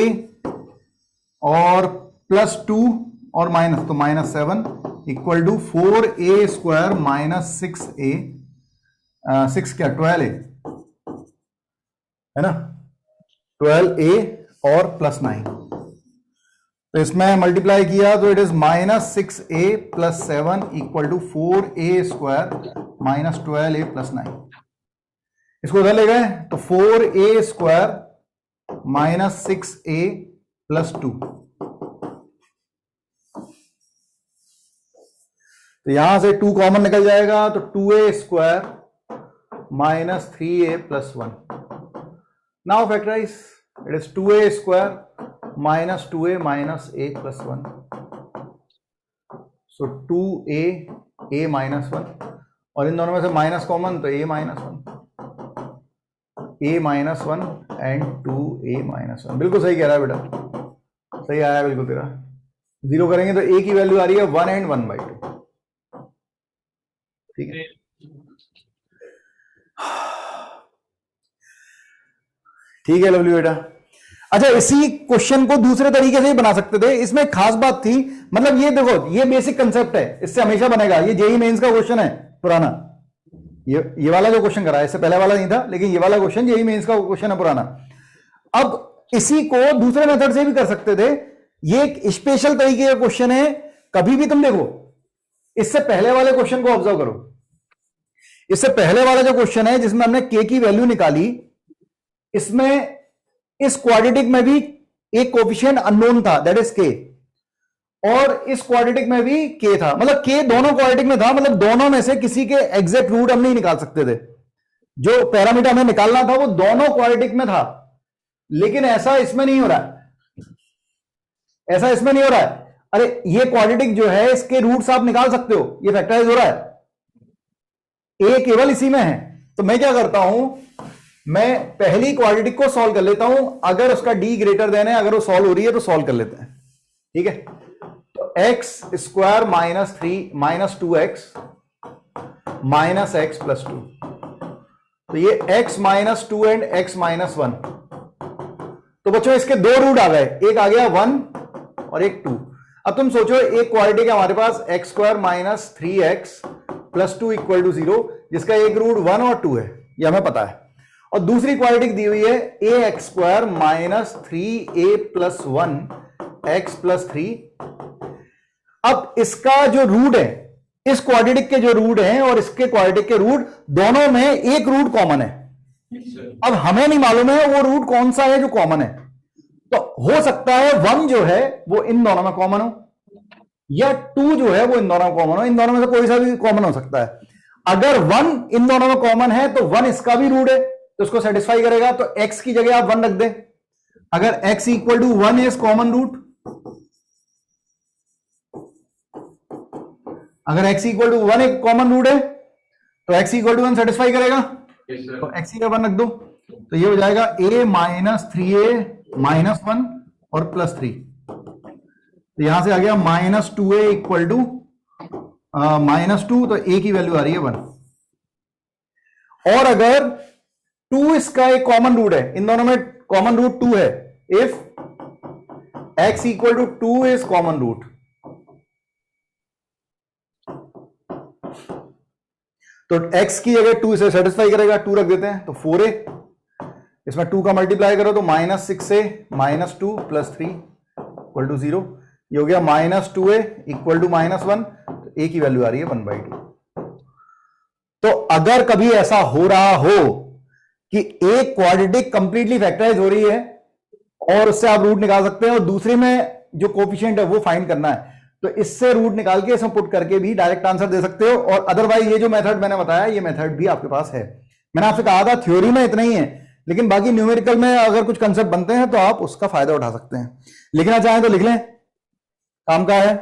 और +2 और माइनस, तो -7 equal to 4a square minus 6a, 6 क्या 12a है ना, 12a और +9, तो इसमें मल्टीप्लाई किया तो it is -6a + 7 equal to 4a square minus 12a + 9। इसको उधर ले गए तो 4a स्क्वायर माइनस 6a + 2, तो यहां से 2 कॉमन निकल जाएगा तो 2a square minus 3a + 1। Now factorize, it is 2a square minus 2a minus a plus 1, so 2a a minus 1, और इन दोनों में से माइनस कॉमन तो a minus 1 and 2a minus 1। बिल्कुल सही कह रहा है बेटा, सही आया बिल्कुल तेरा। जीरो करेंगे तो a की वैल्यू आ रही है 1 एंड 1/2, ठीक है। ठीक है लवली बेटा। अच्छा, इसी क्वेश्चन को दूसरे तरीके से ही बना सकते थे। इसमें एक खास बात थी, मतलब ये देखो, ये बेसिक कंसेप्ट है, इससे हमेशा बनेगा। ये जेई मेंस का क्वेश्चन है पुराना, ये वाला जो क्वेश्चन करा है, इससे पहले वाला नहीं था, लेकिन ये वाला क्वेश्चन जेई मेंस का क्वेश्चन है पुराना। अब इसी को दूसरे मेथड से भी कर सकते थे। ये एक स्पेशल तरीके का क्वेश्चन है। कभी भी तुम देखो, इससे पहले वाले क्वेश्चन को ऑब्जर्व करो। इससे पहले वाला जो क्वेश्चन है जिसमें हमने के की वैल्यू निकाली, इसमें इस क्वाड्रेटिक में भी एक कोफिशिएंट अननोन था, दैट इज के, और इस क्वाड्रेटिक में भी के था, मतलब के दोनों क्वाड्रेटिक में था, मतलब दोनों में से किसी के एग्जैक्ट रूट हम नहीं निकाल सकते थे। जो पैरामीटर हमें निकालना था वो दोनों क्वाड्रेटिक में था, लेकिन ऐसा इसमें नहीं हो रहा है, ऐसा इसमें नहीं हो रहा है। अरे ये क्वाड्रेटिक जो है, इसके रूट्स आप निकाल सकते हो, ये फैक्टराइज हो रहा है, ए केवल इसी में है। तो मैं क्या करता हूं, मैं पहली क्वाड्रेटिक को सॉल्व कर लेता हूं, अगर उसका डी ग्रेटर देन है, अगर वो सॉल्व हो रही है तो सॉल्व कर लेते हैं, ठीक है। तो X square minus 3 minus 2x minus x + 2, तो ये x - 2 एंड x - 1। तो बच्चों इसके दो रूट आ गए, एक आ गया 1 और एक 2। अब तुम सोचो, एक क्वाड्रेटिक है हमारे पास x² - 3x + 2 = 0, जिसका एक रूट 1 और 2 है, ये हमें पता है। और दूसरी क्वाड्रेटिक दी हुई है ax² - 3a + 1 x + 3। अब इसका जो रूट है, इस क्वाड्रेटिक के जो रूट हैं और इसके क्वाड्रेटिक के रूट, दोनों में एक रूट कॉमन है। अब हमें नहीं मालूम है वो रूट कौन सा है जो कॉमन है। तो हो सकता है 1 जो है वो इन दोनों में कॉमन हो, या 2 जो है वो इन दोनों में कॉमन हो। इन दोनों में से कोई सा भी कॉमन हो सकता है। अगर 1 इन दोनों में कॉमन है तो 1 इसका भी रूट है, तो उसको सेटिस्फाई करेगा। तो x की जगह आप 1 रख दे। अगर x = 1 इज कॉमन रूट, अगर x = 1 एक कॉमन रूट है तो x = 1 सेटिस्फाई करेगा। तो x की जगह 1 रख दो, तो ये हो जाएगा a - 3a - 1 और +3। तो यहां से आ गया -2a = -2, तो a की वैल्यू आ रही है 1। और अगर 2 इसका एक कॉमन रूट है, इन दोनों में कॉमन रूट 2 है, if x = 2 is common root, तो x की जगह 2 इसे सेटिस्फाई करेगा, 2 रख देते हैं, तो 4a। इसमें 2 का मल्टीप्लाई करो तो -6 से -2 + 3 इक्वल टू 0। ये हो गया -2a इक्वल टू -1, तो a की वैल्यू आ रही है 1/2। तो अगर कभी ऐसा हो रहा हो कि एक क्वाड्रेटिक कंप्लीटली फैक्टराइज हो रही है और उससे आप रूट निकाल सकते हैं और दूसरे में जो कोफिशिएंट है वो फाइंड करना है, तो इससे रूट निकाल के इसमें पुट करके भी डायरेक्ट आंसर दे सकते हो। और अदरवाइज ये जो मेथड मैंने बताया, ये मेथड भी आपके पास है। मैंने आपसे कहा था थ्योरी में इतना ही है, लेकिन बाकी न्यूमेरिकल में अगर कुछ कंसेप्ट बनते हैं तो आप उसका फायदा उठा सकते हैं। लिखना चाहें तो लिख लें, काम का है,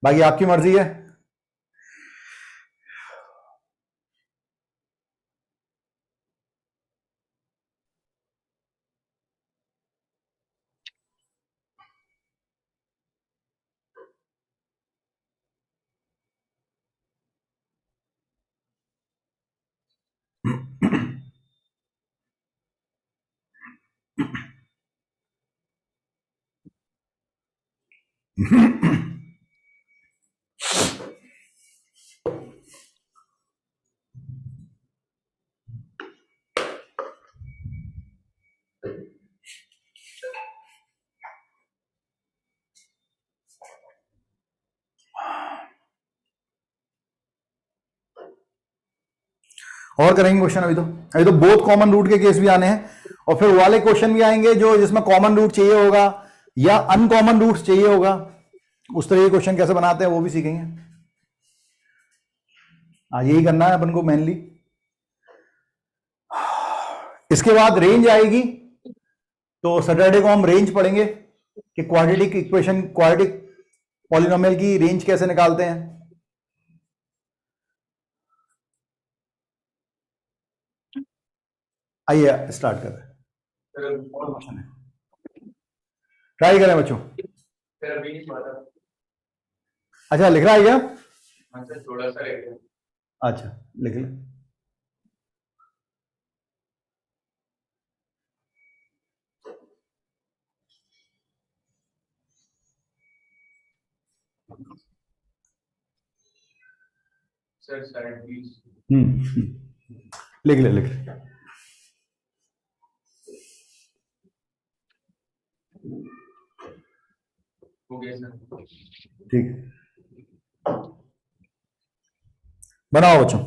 बाकी आपकी मर्जी है। और करेंगे क्वेश्चन। अभी तो बहुत कॉमन रूट के केस भी आने हैं, और फिर वाले क्वेश्चन भी आएंगे जो जिसमें कॉमन रूट चाहिए होगा या अनकॉमन रूट चाहिए होगा। उस तरह के क्वेश्चन कैसे बनाते हैं वो भी सीखेंगे। यही करना है अपन को मेनली। इसके बाद रेंज आएगी, तो सैटरडे को हम रेंज पढ़ेंगे कि क्वाड्रेटिक इक्वेशन, क्वाड्रेटिक पॉलिनोमियल की रेंज कैसे निकालते हैं। आइए स्टार्ट कर रहे हैं। और क्वेश्चन है, ट्राई करें बच्चों। अच्छा लिख रहा है क्या? थोड़ा सा अच्छा लिख ले। Sir side please. लिख ले लिख ले। हो गया सर। ठीक है, बनाओ बच्चों।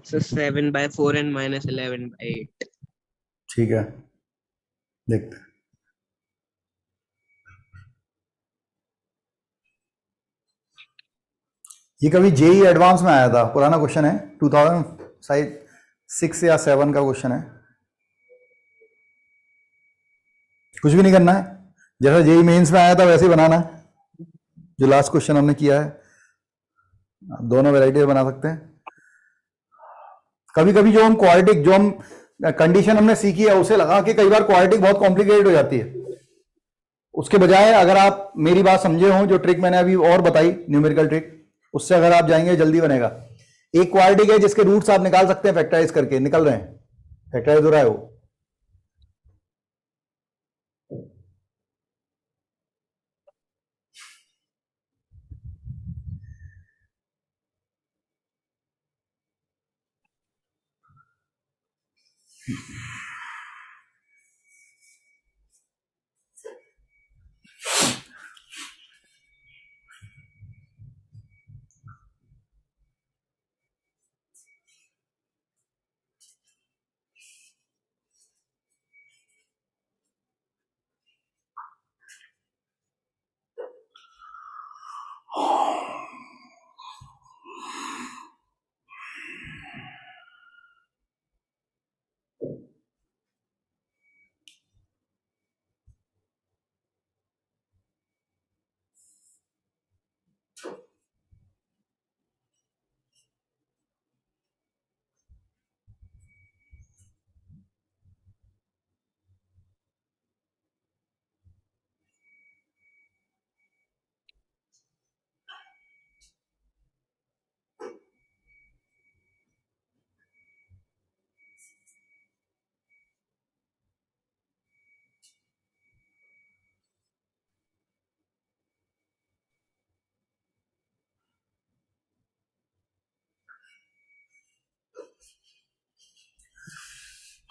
So 7/4 and -11/8. ठीक है, देखते हैं। ये कभी जेई एडवांस में आया था, पुराना क्वेश्चन है, 2006 या 7 का क्वेश्चन है। कुछ भी नहीं करना है, जैसा जेई मेंस में आया था वैसे ही बनाना है। जो लास्ट क्वेश्चन हमने किया है, दोनों वैरायटी बना सकते हैं। कभी कभी जो हम क्वाड्रेटिक, जो हम कंडीशन हमने सीखी है उसे लगा के कई बार क्वाड्रेटिक बहुत कॉम्प्लिकेटेड हो जाती है। उसके बजाय अगर आप मेरी बात समझे हो, जो ट्रिक मैंने अभी और बताई न्यूमेरिकल ट्रिक, उससे अगर आप जाएंगे जल्दी बनेगा। एक क्वाड्रेटिक है जिसके रूट्स आप निकाल सकते हैं फैक्टराइज करके, निकल रहे हैं, फैक्टराइज हो रहा है वो।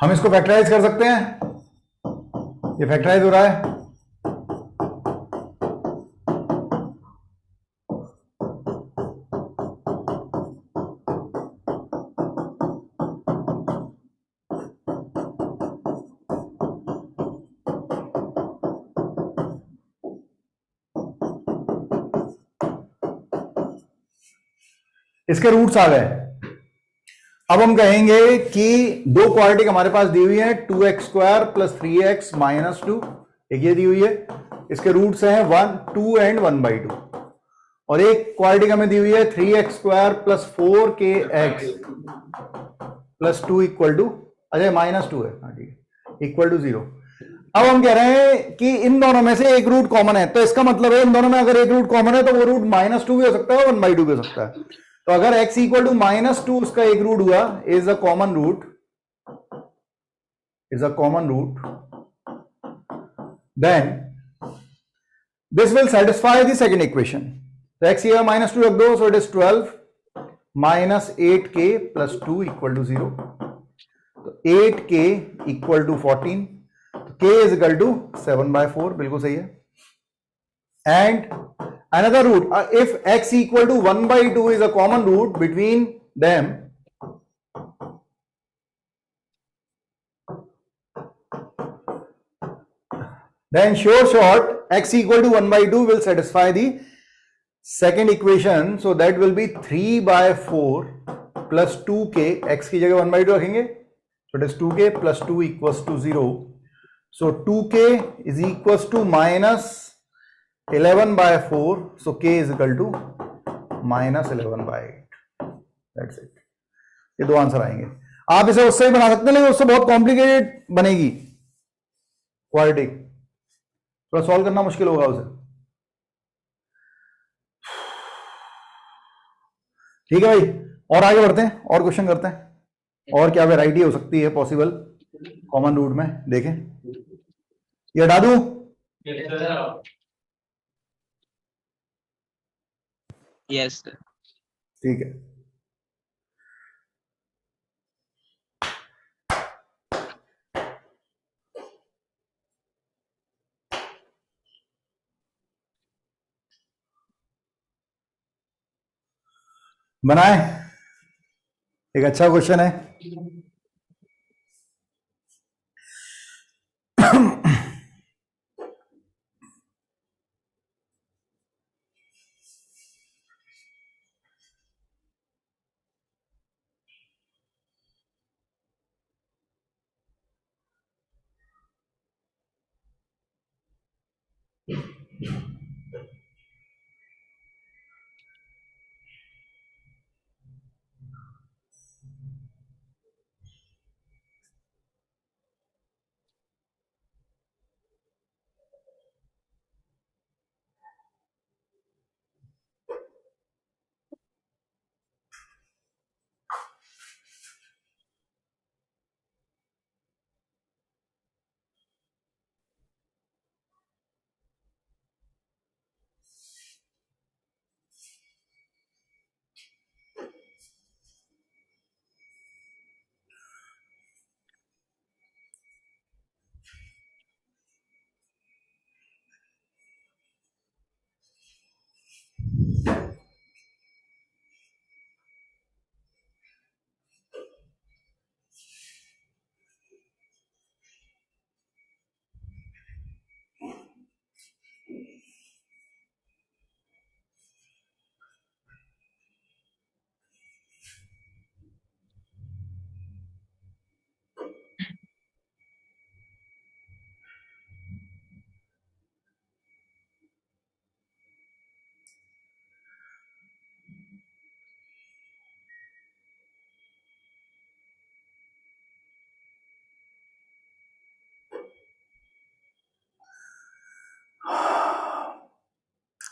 हम इसको फैक्टराइज कर सकते हैं, ये फैक्टराइज हो रहा है। इसके रूट्स आ गए। अब हम कहेंगे कि दो क्वाड्रेटिक हमारे पास दी हुई है, 2x² प्लस 3x माइनस 2, एक ये दी हुई है, इसके रूट्स हैं 1, 2 एंड 1/2, और एक क्वाड्रेटिक हमें दी हुई है 3x² plus 4kx plus 2 equal to, अरे -2 है, हाँ ठीक है, इक्वल टू 0। अब हम कह रहे हैं कि इन दोनों में से एक रूट कॉमन है, तो इसका मतलब है इन दोनों में अगर एक रूट कॉमन है तो वो रूट -2 भी हो सकता है और 1/2 भी हो सकता है। तो अगर x इक्वल टू -2 उसका एक रूट हुआ, is a common root, then this will satisfy the second equation. तो x here -2 रख दो, so it is 12 minus 8k plus 2 equal to 0। तो 8k equal to 14, k is equal to 7/4, बिल्कुल सही है। And another root, if x equal to 1/2 is a common root between them, then short x equal to 1/2 will satisfy the second equation, so that will be 3/4 plus 2k, x की जगह 1/2 रखेंगे, so it is 2k plus 2 equals to 0, so 2k is equals to minus 11/4, so k is equal to minus 11/8, that's it। ये दो आंसर आएंगे। आप इसे उससे ही बना सकते हैं, लेकिन उससे बहुत कॉम्प्लिकेटेड बनेगी क्वाड्रेटिक, थोड़ा सॉल्व करना मुश्किल होगा उसे। ठीक है भाई, और आगे बढ़ते हैं और क्वेश्चन करते हैं, और क्या वैरायटी हो सकती है पॉसिबल कॉमन रूट में, देखें। ये हटा दूं? Yes, sir. ठीक है, बनाए। एक अच्छा क्वेश्चन है।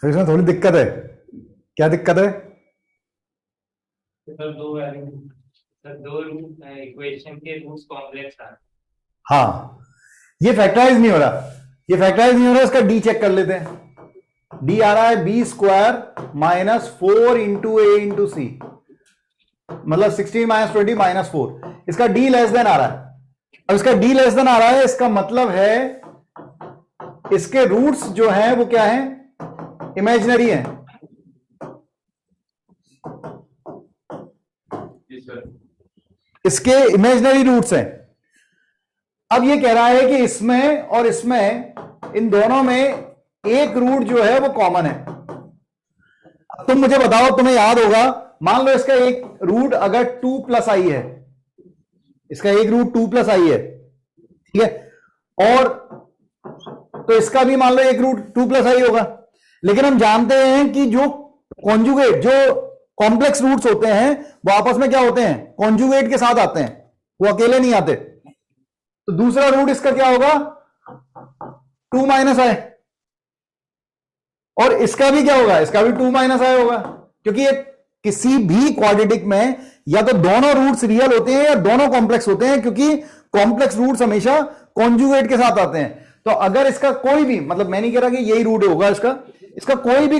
इसमें थोड़ी दिक्कत है। क्या दिक्कत है? सर दो रूट इक्वेशन के रूट्स कॉम्प्लेक्स आ। हाँ, ये फैक्टराइज नहीं हो रहा, ये फैक्टराइज नहीं हो रहा, इसका डी चेक कर लेते हैं। डी आ रहा है b² माइनस 4 इंटू ए इंटू सी, मतलब 16 - 20 - 4, इसका डी लेस देन आ रहा है। अब इसका डी लेस देन आ रहा है, इसका मतलब है इसके रूट्स जो हैं वो क्या है, इमेजिनरी है। जी सर। इसके इमेजिनरी रूट्स हैं। अब ये कह रहा है कि इसमें और इसमें, इन दोनों में एक रूट जो है वो कॉमन है। अब तुम मुझे बताओ, तुम्हें याद होगा, मान लो इसका एक रूट अगर 2 प्लस आई है, इसका एक रूट 2 प्लस आई है, ठीक है, और तो इसका भी मान लो एक रूट 2 प्लस आई होगा। लेकिन हम जानते हैं कि जो कॉन्जुगेट, जो कॉम्प्लेक्स रूट्स होते हैं वो आपस में क्या होते हैं, कॉन्जुगेट के साथ आते हैं, वो अकेले नहीं आते। तो दूसरा रूट इसका क्या होगा, 2 माइनस आई, और इसका भी क्या होगा, इसका भी 2 माइनस आई होगा, क्योंकि ये किसी भी क्वाड्रेटिक में या तो दोनों रूट्स रियल होते हैं या दोनों कॉम्प्लेक्स होते हैं, क्योंकि कॉम्प्लेक्स रूट्स हमेशा कॉन्जुगेट के साथ आते हैं। तो अगर इसका कोई भी, मतलब मैं नहीं कह रहा कि यही रूट होगा इसका कोई भी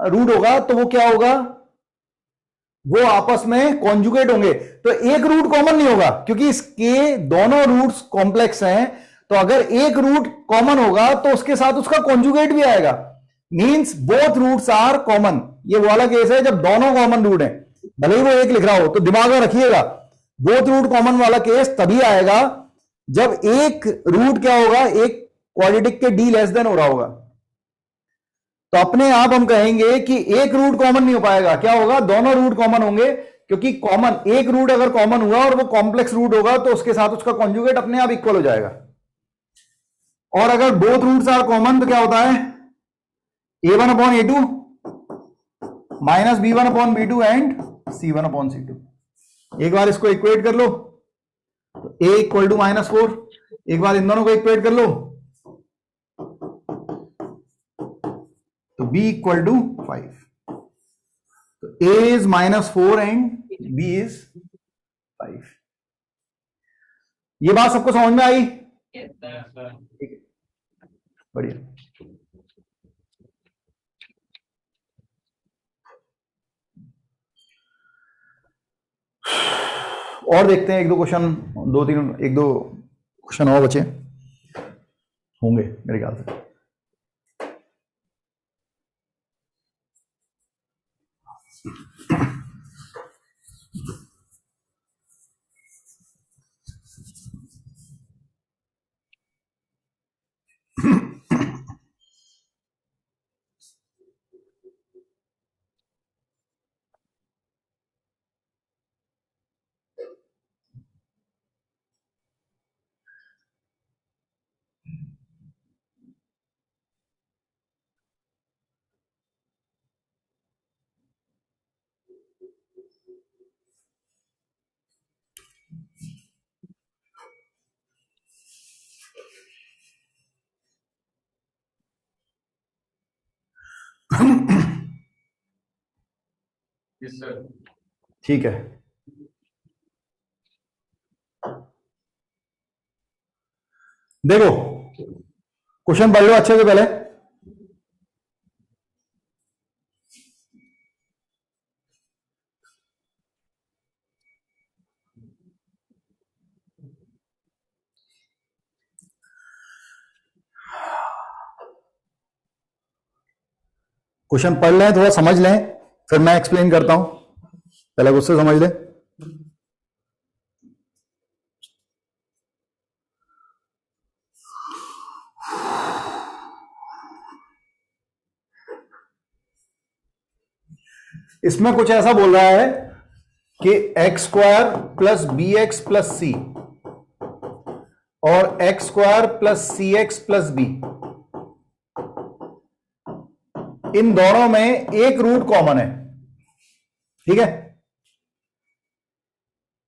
रूट होगा तो वो क्या होगा, वो आपस में कॉन्जुगेट होंगे। तो एक रूट कॉमन नहीं होगा, क्योंकि इसके दोनों रूट्स कॉम्प्लेक्स हैं। तो अगर एक रूट कॉमन होगा तो उसके साथ उसका कॉन्जुगेट भी आएगा, means both roots are common. ये वो वाला केस है जब दोनों कॉमन रूट हैं, भले ही वो एक लिख रहा हो। तो दिमाग में रखिएगा, बोथ रूट कॉमन वाला केस तभी आएगा जब एक रूट क्या होगा, एक क्वाड्रेटिक के डी लेस देन हो रहा होगा। तो अपने आप हम कहेंगे कि एक रूट कॉमन नहीं हो पाएगा, क्या होगा, दोनों रूट कॉमन होंगे, क्योंकि कॉमन, एक रूट अगर कॉमन हुआ और वो कॉम्प्लेक्स रूट होगा तो उसके साथ उसका कॉन्जुगेट अपने आप इक्वल हो जाएगा। और अगर बोथ रूट्स आर कॉमन तो क्या होता है, a1 upon a2 minus b1 upon b2 and c1 upon c2। एक बार इसको इक्वेट कर लो तो a इक्वल टू -4, एक बार इन दोनों को इक्वेट कर लो तो b इक्वल टू 5। तो a is -4 and b is 5। ये बात सबको समझ में आई? Yes, sir. ठीक है, बढ़िया। और देखते हैं एक दो क्वेश्चन, एक दो क्वेश्चन और बचे होंगे मेरे ख्याल से। Yes sir. ठीक है, देखो क्वेश्चन पढ़ लो अच्छे से पहले। क्वेश्चन पढ़ लें, थोड़ा समझ लें, फिर मैं एक्सप्लेन करता हूं। पहले उससे समझ लें। इसमें कुछ ऐसा बोल रहा है कि x square plus B x plus c और एक्स स्क्वायर प्लस सी एक्स प्लस बी, इन दोनों में एक रूट कॉमन है। ठीक है,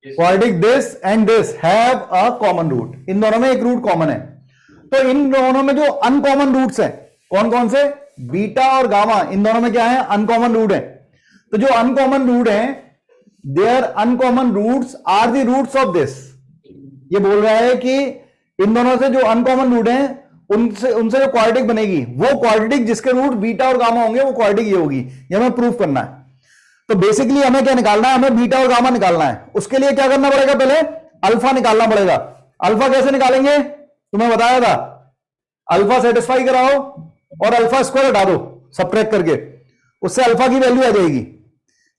quadratic this and this have a common root, इन दोनों में एक रूट कॉमन है। तो इन दोनों में जो अनकॉमन रूट्स हैं, कौन कौन से, बीटा और गामा, इन दोनों में क्या है, अनकॉमन रूट है। तो जो अनकॉमन रूट है, their uncommon roots are the roots of this. ये बोल रहा है कि इन दोनों से जो अनकॉमन रूट हैं, उनसे जो क्वाड्रेटिक बनेगी, वो क्वाड्रेटिक जिसके रूट बीटा और गामा होंगे, वो क्वाड्रेटिक ये होगी। ये हमें प्रूफ करना है। तो बेसिकली हमें क्या निकालना है, हमें बीटा और गामा निकालना है। उसके लिए क्या करना पड़ेगा, पहले अल्फा निकालना पड़ेगा। अल्फा कैसे निकालेंगे, तुम्हें बताया था, अल्फा सेटिस्फाई कराओ और अल्फा स्क्वायर हटा दो सबट्रैक्ट करके, उससे अल्फा की वैल्यू आ जाएगी।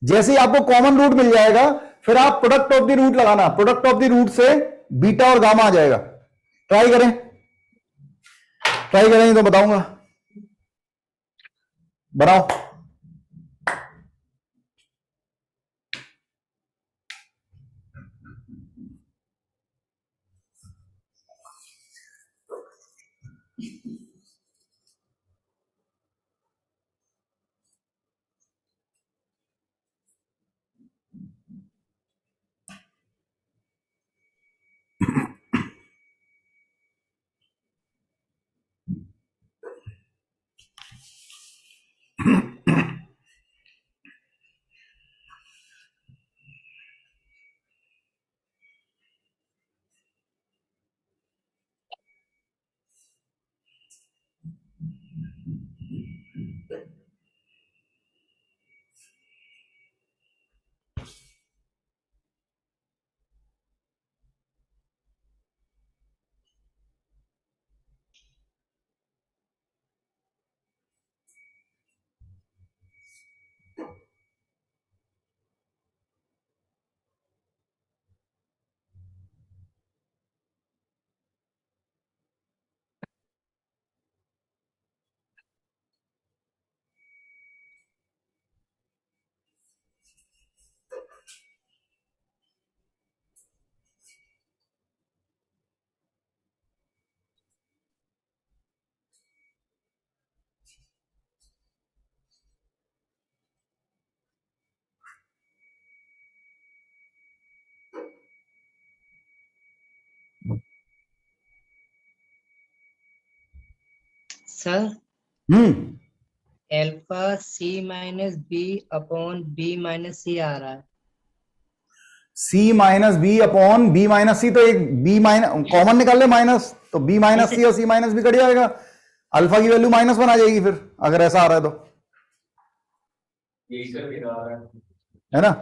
जैसे ही आपको कॉमन रूट मिल जाएगा फिर आप प्रोडक्ट ऑफ द रूट लगाना, प्रोडक्ट ऑफ द रूट से बीटा और गामा आ जाएगा। ट्राई करें, ट्राई करें तो बताऊंगा, बनाओ। Sir hmm alpha c minus b upon b minus c आ रहा है। C minus b upon b minus c, तो एक बी माइनस कॉमन निकाल ले माइनस, तो बी माइनस सी और सी माइनस बी कट जाएगा, अल्फा की वैल्यू माइनस वन आ जाएगी फिर अगर ऐसा आ रहा है तो, यही सर मेरा आ रहा है ना।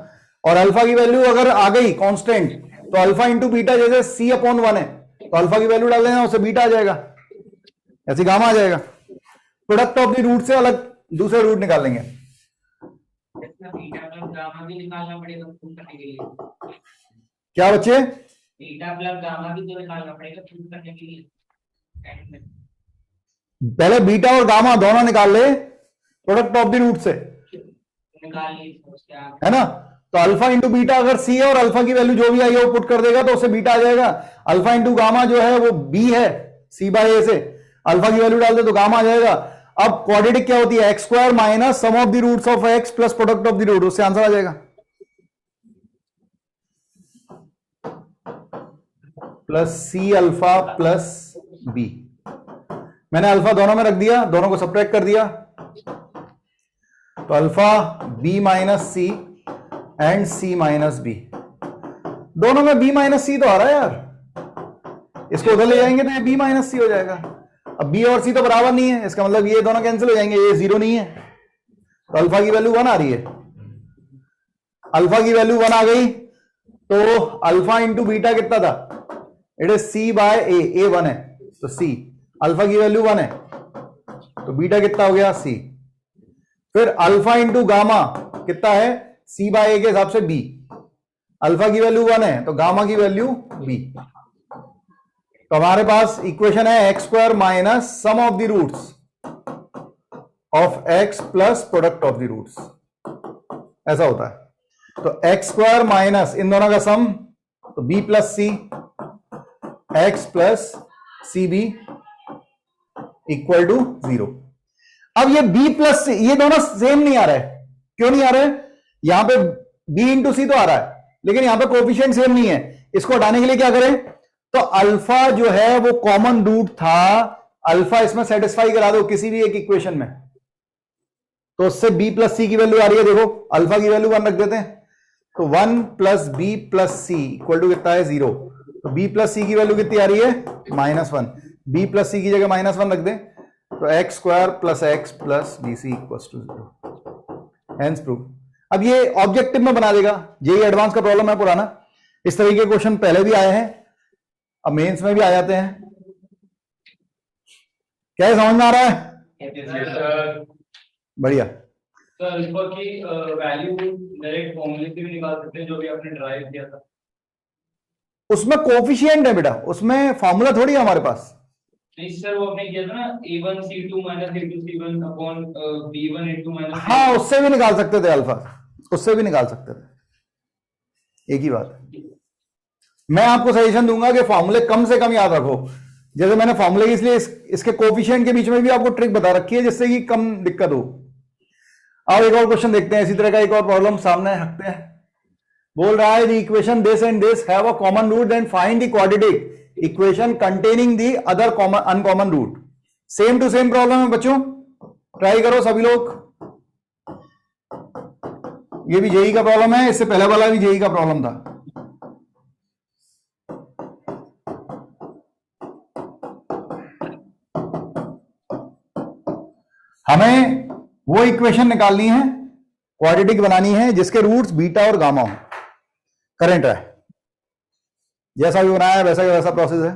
और अल्फा की वैल्यू अगर आ गई कांस्टेंट तो अल्फा इंटू बीटा, जैसे सी अपॉन वन है तो अल्फा की वैल्यू डाल देना, उससे बीटा आ जाएगा, ऐसे गामा आ जाएगा। प्रोडक्ट ऑफ द रूट से अलग दूसरे रूट निकाल लेंगे। इसमें बीटा प्लस गामा भी निकालना पड़ेगा प्रूव करने के लिए। क्या बच्चे? बीटा प्लस गामा भी तो निकालना पड़ेगा प्रूव करने के लिए। पहले बीटा और गामा दोनों निकाल ले प्रोडक्ट ऑफ द रूट से, निकाल ली उसके आप, है ना। तो अल्फा इंटू बीटा अगर सी है और अल्फा की वैल्यू जो भी आई है वो पुट कर देगा तो उससे बीटा आ जाएगा। अल्फा इंटू गामा जो है वो बी है, सी बाय ए से अल्फा की वैल्यू डाल दे तो गामा आ जाएगा। अब क्वाड्रेटिक क्या होती है? X square minus sum of the roots of X plus product of the root, उससे आंसर आ जाएगा plus C alpha plus B. मैंने अल्फा दोनों में रख दिया, दोनों को सब्ट्रैक्ट कर दिया, तो alpha B minus C and C minus B, दोनों में बी माइनस सी तो आ रहा है यार, इसको उधर ले जाएंगे तो ये बी माइनस सी हो जाएगा। अब बी और सी तो बराबर नहीं है, इसका मतलब ये दोनों कैंसिल हो जाएंगे, ये जीरो नहीं है, तो अल्फा की वैल्यू वन आ रही है। अल्फा की वैल्यू वन आ गई तो अल्फा इंटू बीटा कितना था? It is C by A, A one है तो सी, अल्फा की वैल्यू वन है तो बीटा कितना हो गया? सी। फिर अल्फा इंटू गामा कितना है? सी बाय ए के हिसाब से बी, अल्फा की वैल्यू वन है तो गामा की वैल्यू बी। तो हमारे पास इक्वेशन है X square minus sum of the roots of X plus product of the roots, ऐसा होता है। तो एक्स स्क्वायर माइनस इन दोनों का सम तो B plus C, x plus C B equal to zero. अब ये b प्लस सी, ये दोनों सेम नहीं आ रहा है, क्यों नहीं आ रहा है? यहां पे b इंटू सी तो आ रहा है लेकिन यहां पे कोफिशिएंट सेम नहीं है, इसको हटाने के लिए क्या करें? तो अल्फा जो है वो कॉमन रूट था, अल्फा इसमें सेटिस्फाई करा दो किसी भी एक इक्वेशन में, तो उससे b प्लस सी की वैल्यू आ रही है, देखो अल्फा की वैल्यू वन रख देते हैं, तो one plus B plus C equal to कितना है? जीरो। तो b प्लस सी की वैल्यू कितनी आ रही है? Minus one. b plus C की जगह माइनस वन रख दें तो X square plus X plus B C equal to zero, hence proof. अब ये ऑब्जेक्टिव में बना देगा, जेईई एडवांस का प्रॉब्लम है पुराना, इस तरह के क्वेश्चन पहले भी आए हैं। अब मेंस में भी आ जाते हैं। क्या ये समझ में आ रहा है? सर बढ़िया। सर अल्फा की वैल्यू डायरेक्ट फॉर्मूले से भी निकाल सकते हैं जो भी आपने ड्राइव किया था। उसमें कोफिशिएंट है बेटा, उसमें फॉर्मूला थोड़ी है हमारे पास। नहीं सर वो आपने किया था ना a1 c2 minus a2 c1 upon b1 a2 minus हाँ, उससे भी निकाल सकते थे अल्फा, उससे भी निकाल सकते थे, एक ही बात है। मैं आपको सजेशन दूंगा कि फॉर्मूले कम से कम याद रखो। जैसे मैंने फॉर्मूले इसलिए इसके कोफिशिएंट के बीच में भी आपको ट्रिक बता रखी है जिससे कि कम दिक्कत हो। अब एक और क्वेश्चन देखते हैं, इसी तरह का एक और प्रॉब्लम सामने रखते हैं। बोल रहा है the equation this and this have a common root then find the quadratic equation containing the other common uncommon root. Same to same problem है बच्चों, ट्राई करो सभी लोग। ये भी जेई का प्रॉब्लम है, इससे पहले वाला भी जेई का प्रॉब्लम था। हमें वो इक्वेशन निकालनी है, क्वाड्रेटिक बनानी है जिसके रूट्स बीटा और गामा हो। करंट है जैसा भी बनाया है वैसा का वैसा प्रोसेस है।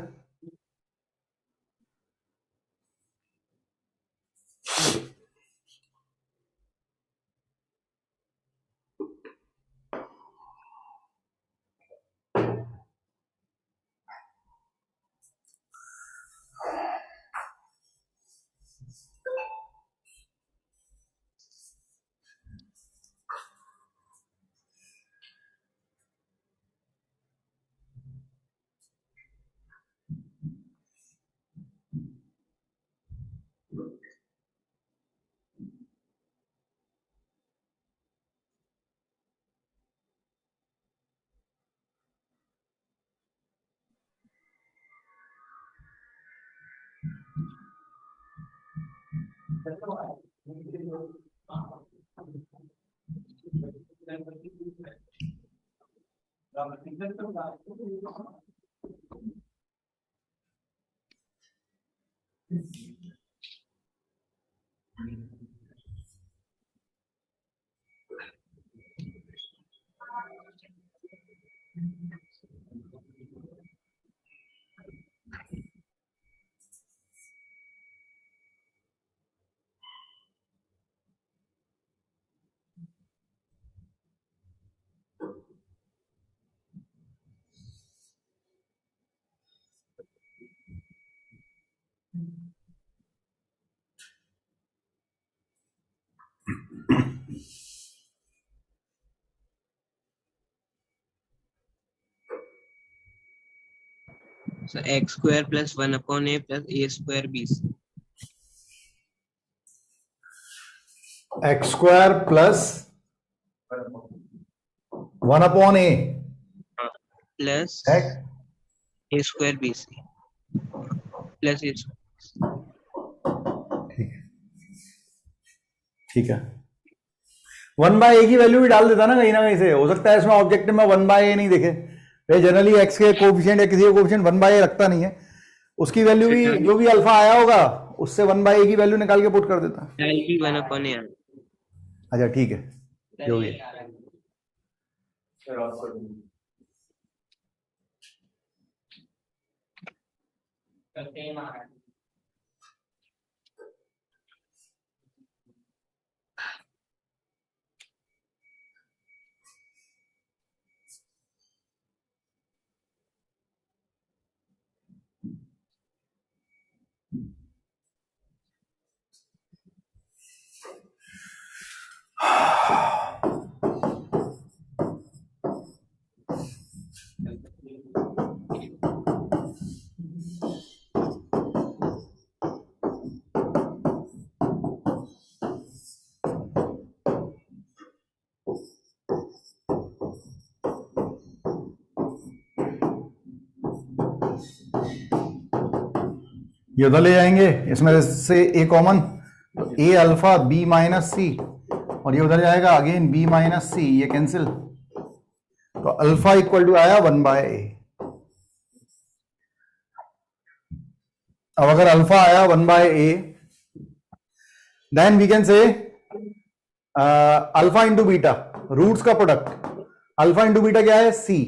So x square plus 1 upon a plus a square b x square plus 1 upon A plus a square bc plus a ठीक है। 1/a की वैल्यू भी डाल देता ना कहीं से, हो सकता है इसमें ऑब्जेक्टिव में 1/a नहीं देखे। जनरली एक्स के कोफिशिएंट या किसी का कोफिशिएंट 1/a रखता नहीं है, उसकी वैल्यू भी जो भी अल्फा आया होगा उससे 1/a की वैल्यू निकाल के पुट कर देता है। I'll be 1 upon a. अच्छा ठीक है, जो भी है। सर आपको सेम आ रहा है। ये उधर ले जाएंगे, इसमें से ए कॉमन, तो ए अल्फा बी माइनस सी, और ये उधर जाएगा अगेन बी माइनस सी, ये कैंसिल, तो अल्फा इक्वल टू आया 1/a। अब अगर अल्फा आया 1/a, then we can say alpha into beta, roots का प्रोडक्ट, अल्फा इंटू बीटा क्या है c,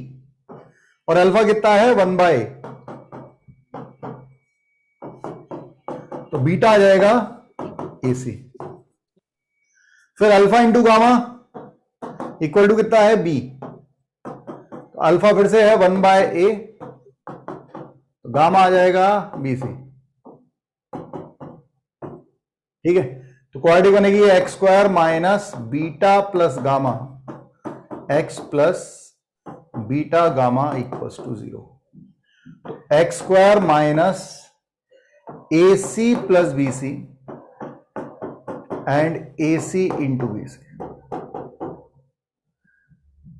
और अल्फा कितना है 1/a, तो बीटा आ जाएगा AC। फिर alpha into gamma equal to कितना है B, तो अल्फा फिर से है 1/A, तो गामा आ जाएगा BC। ठीक है, तो क्वाड्रेटिक बनेगी X square minus beta plus gamma X plus beta gamma equals to 0। तो X square minus AC plus BC and AC into BC।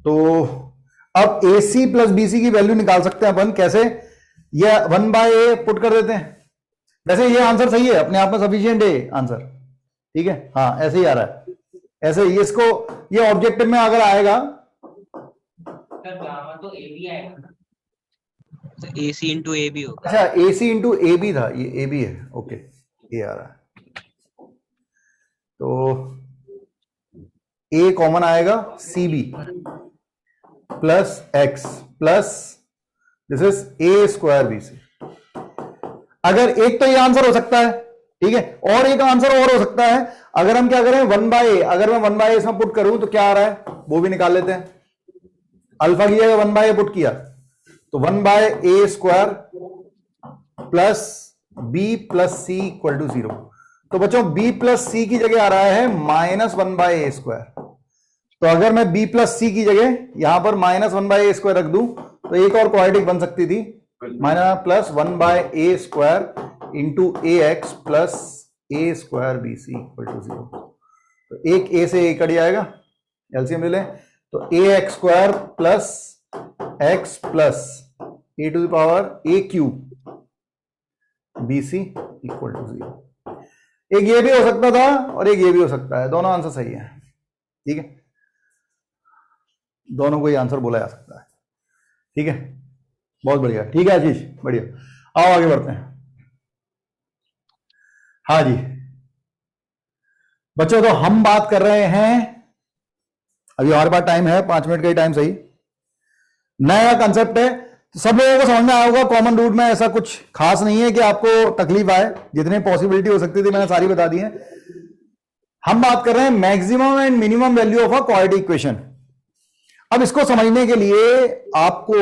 तो अब AC प्लस BC की वैल्यू निकाल सकते हैं अपन कैसे, ये 1/A पुट कर देते हैं। वैसे ये आंसर सही है, अपने आप में सफिशिएंट है आंसर। ठीक है, हाँ ऐसे ही आ रहा है, ऐसे ही इसको, ये ऑब्जेक्टिव में अगर आएगा सर गामा तो ए भी आएगा ना। तो AC इंटू ए भी होगा। अच्छा AC इंटू ए बी था, ये ए बी है, ओके ये आ रहा है। तो ए कॉमन आएगा CB plus X plus this is a square BC। अगर एक तो ये आंसर हो सकता है, ठीक है, और एक आंसर और हो सकता है, अगर हम क्या करें 1/A, अगर मैं 1/A इसमें पुट करूं तो क्या आ रहा है वो भी निकाल लेते हैं। अल्फा की जगह 1/A पुट किया तो 1/A square plus B plus C equal to 0। तो बच्चों B प्लस C की जगह आ रहा है माइनस 1/A स्क्वायर। तो अगर मैं B प्लस C की जगह यहां पर माइनस 1/A स्क्वायर रख दूं तो एक और क्वाड्रेटिक बन सकती थी, minus plus 1/A square into AX plus A square BC equal to 0। तो एक A से A कट जाएगा, एलसीएम ले लें, तो AX square plus X plus A to the power A cube BC equal to 0। एक ये भी हो सकता था और एक ये भी हो सकता है, दोनों आंसर सही है। ठीक है, दोनों को ही आंसर बोला जा सकता है। ठीक है, बहुत बढ़िया। ठीक है आशीष, बढ़िया, आओ आगे बढ़ते हैं। हाँ जी बच्चों, तो हम बात कर रहे हैं, अभी हमारे पास टाइम है 5 मिनट का ही टाइम, सही, नया कंसेप्ट है, तो सब लोगों को समझ में आया होगा। कॉमन रूट में ऐसा कुछ खास नहीं है कि आपको तकलीफ आए, जितने पॉसिबिलिटी हो सकती थी मैंने सारी बता दी है। हम बात कर रहे हैं maximum and minimum value of a quadratic equation. अब इसको समझने के लिए आपको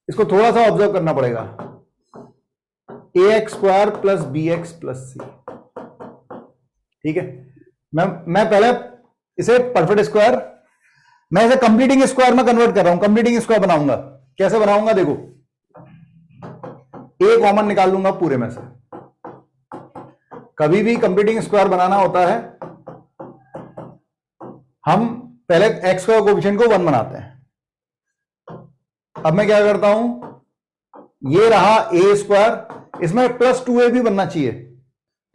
इसको थोड़ा सा ऑब्जर्व करना पड़ेगा। AX square plus BX plus C, ठीक है, मैं पहले इसे परफेक्ट स्क्वायर, मैं इसे कंप्लीटिंग स्क्वायर में कन्वर्ट कर रहा हूं, कंप्लीटिंग स्क्वायर बनाऊंगा। कैसे बनाऊंगा देखो, A कॉमन निकाल लूंगा पूरे में से। कभी भी कंप्लीटिंग स्क्वायर बनाना होता है, हम पहले x का कोएफिशिएंट को 1 बनाते हैं। अब मैं क्या करता हूं, ये रहा A स्क्वायर, इसमें प्लस 2A भी बनना चाहिए,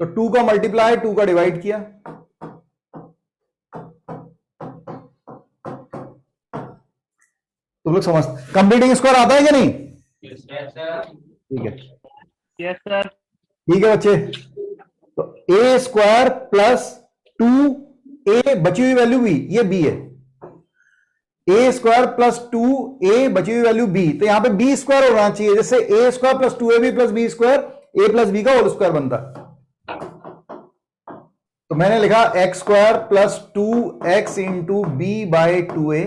तो 2 का मल्टीप्लाई 2 का डिवाइड किया, तुम लोग समझ, कंप्लीटिंग स्क्वायर आता है क्या नहीं? ठीक है, यस सर। ठीक है बच्चे, तो A स्क्वायर प्लस 2A बची हुई वैल्यू B, ये B है, A स्क्वायर प्लस 2A बची हुई वैल्यू B, तो यहां पे B स्क्वायर होना चाहिए, जैसे A square plus 2AB plus B square A plus B का होल स्क्वायर बनता। तो मैंने लिखा x square plus 2x into B by 2A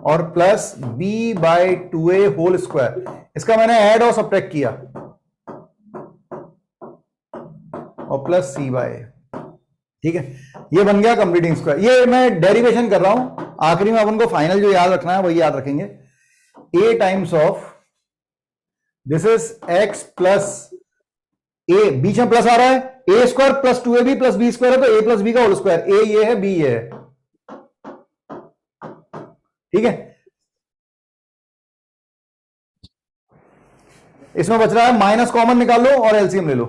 और plus B by 2A whole square, इसका मैंने ऐड और सब्ट्रैक्ट किया, और प्लस C बाई A। ठीक है, ये बन गया कंप्लीटिंग स्क्वायर। ये मैं डेरिवेशन कर रहा हूं, आखिरी में अपन को फाइनल जो याद रखना है वही याद रखेंगे। A times of this is x plus A, बीच में प्लस आ रहा है, A square plus 2AB plus B square है, तो A प्लस B का होल स्क्वायर, A ये है, B ये है। ठीक है, इसमें बच रहा है माइनस कॉमन निकाल लो और एलसीएम ले लो।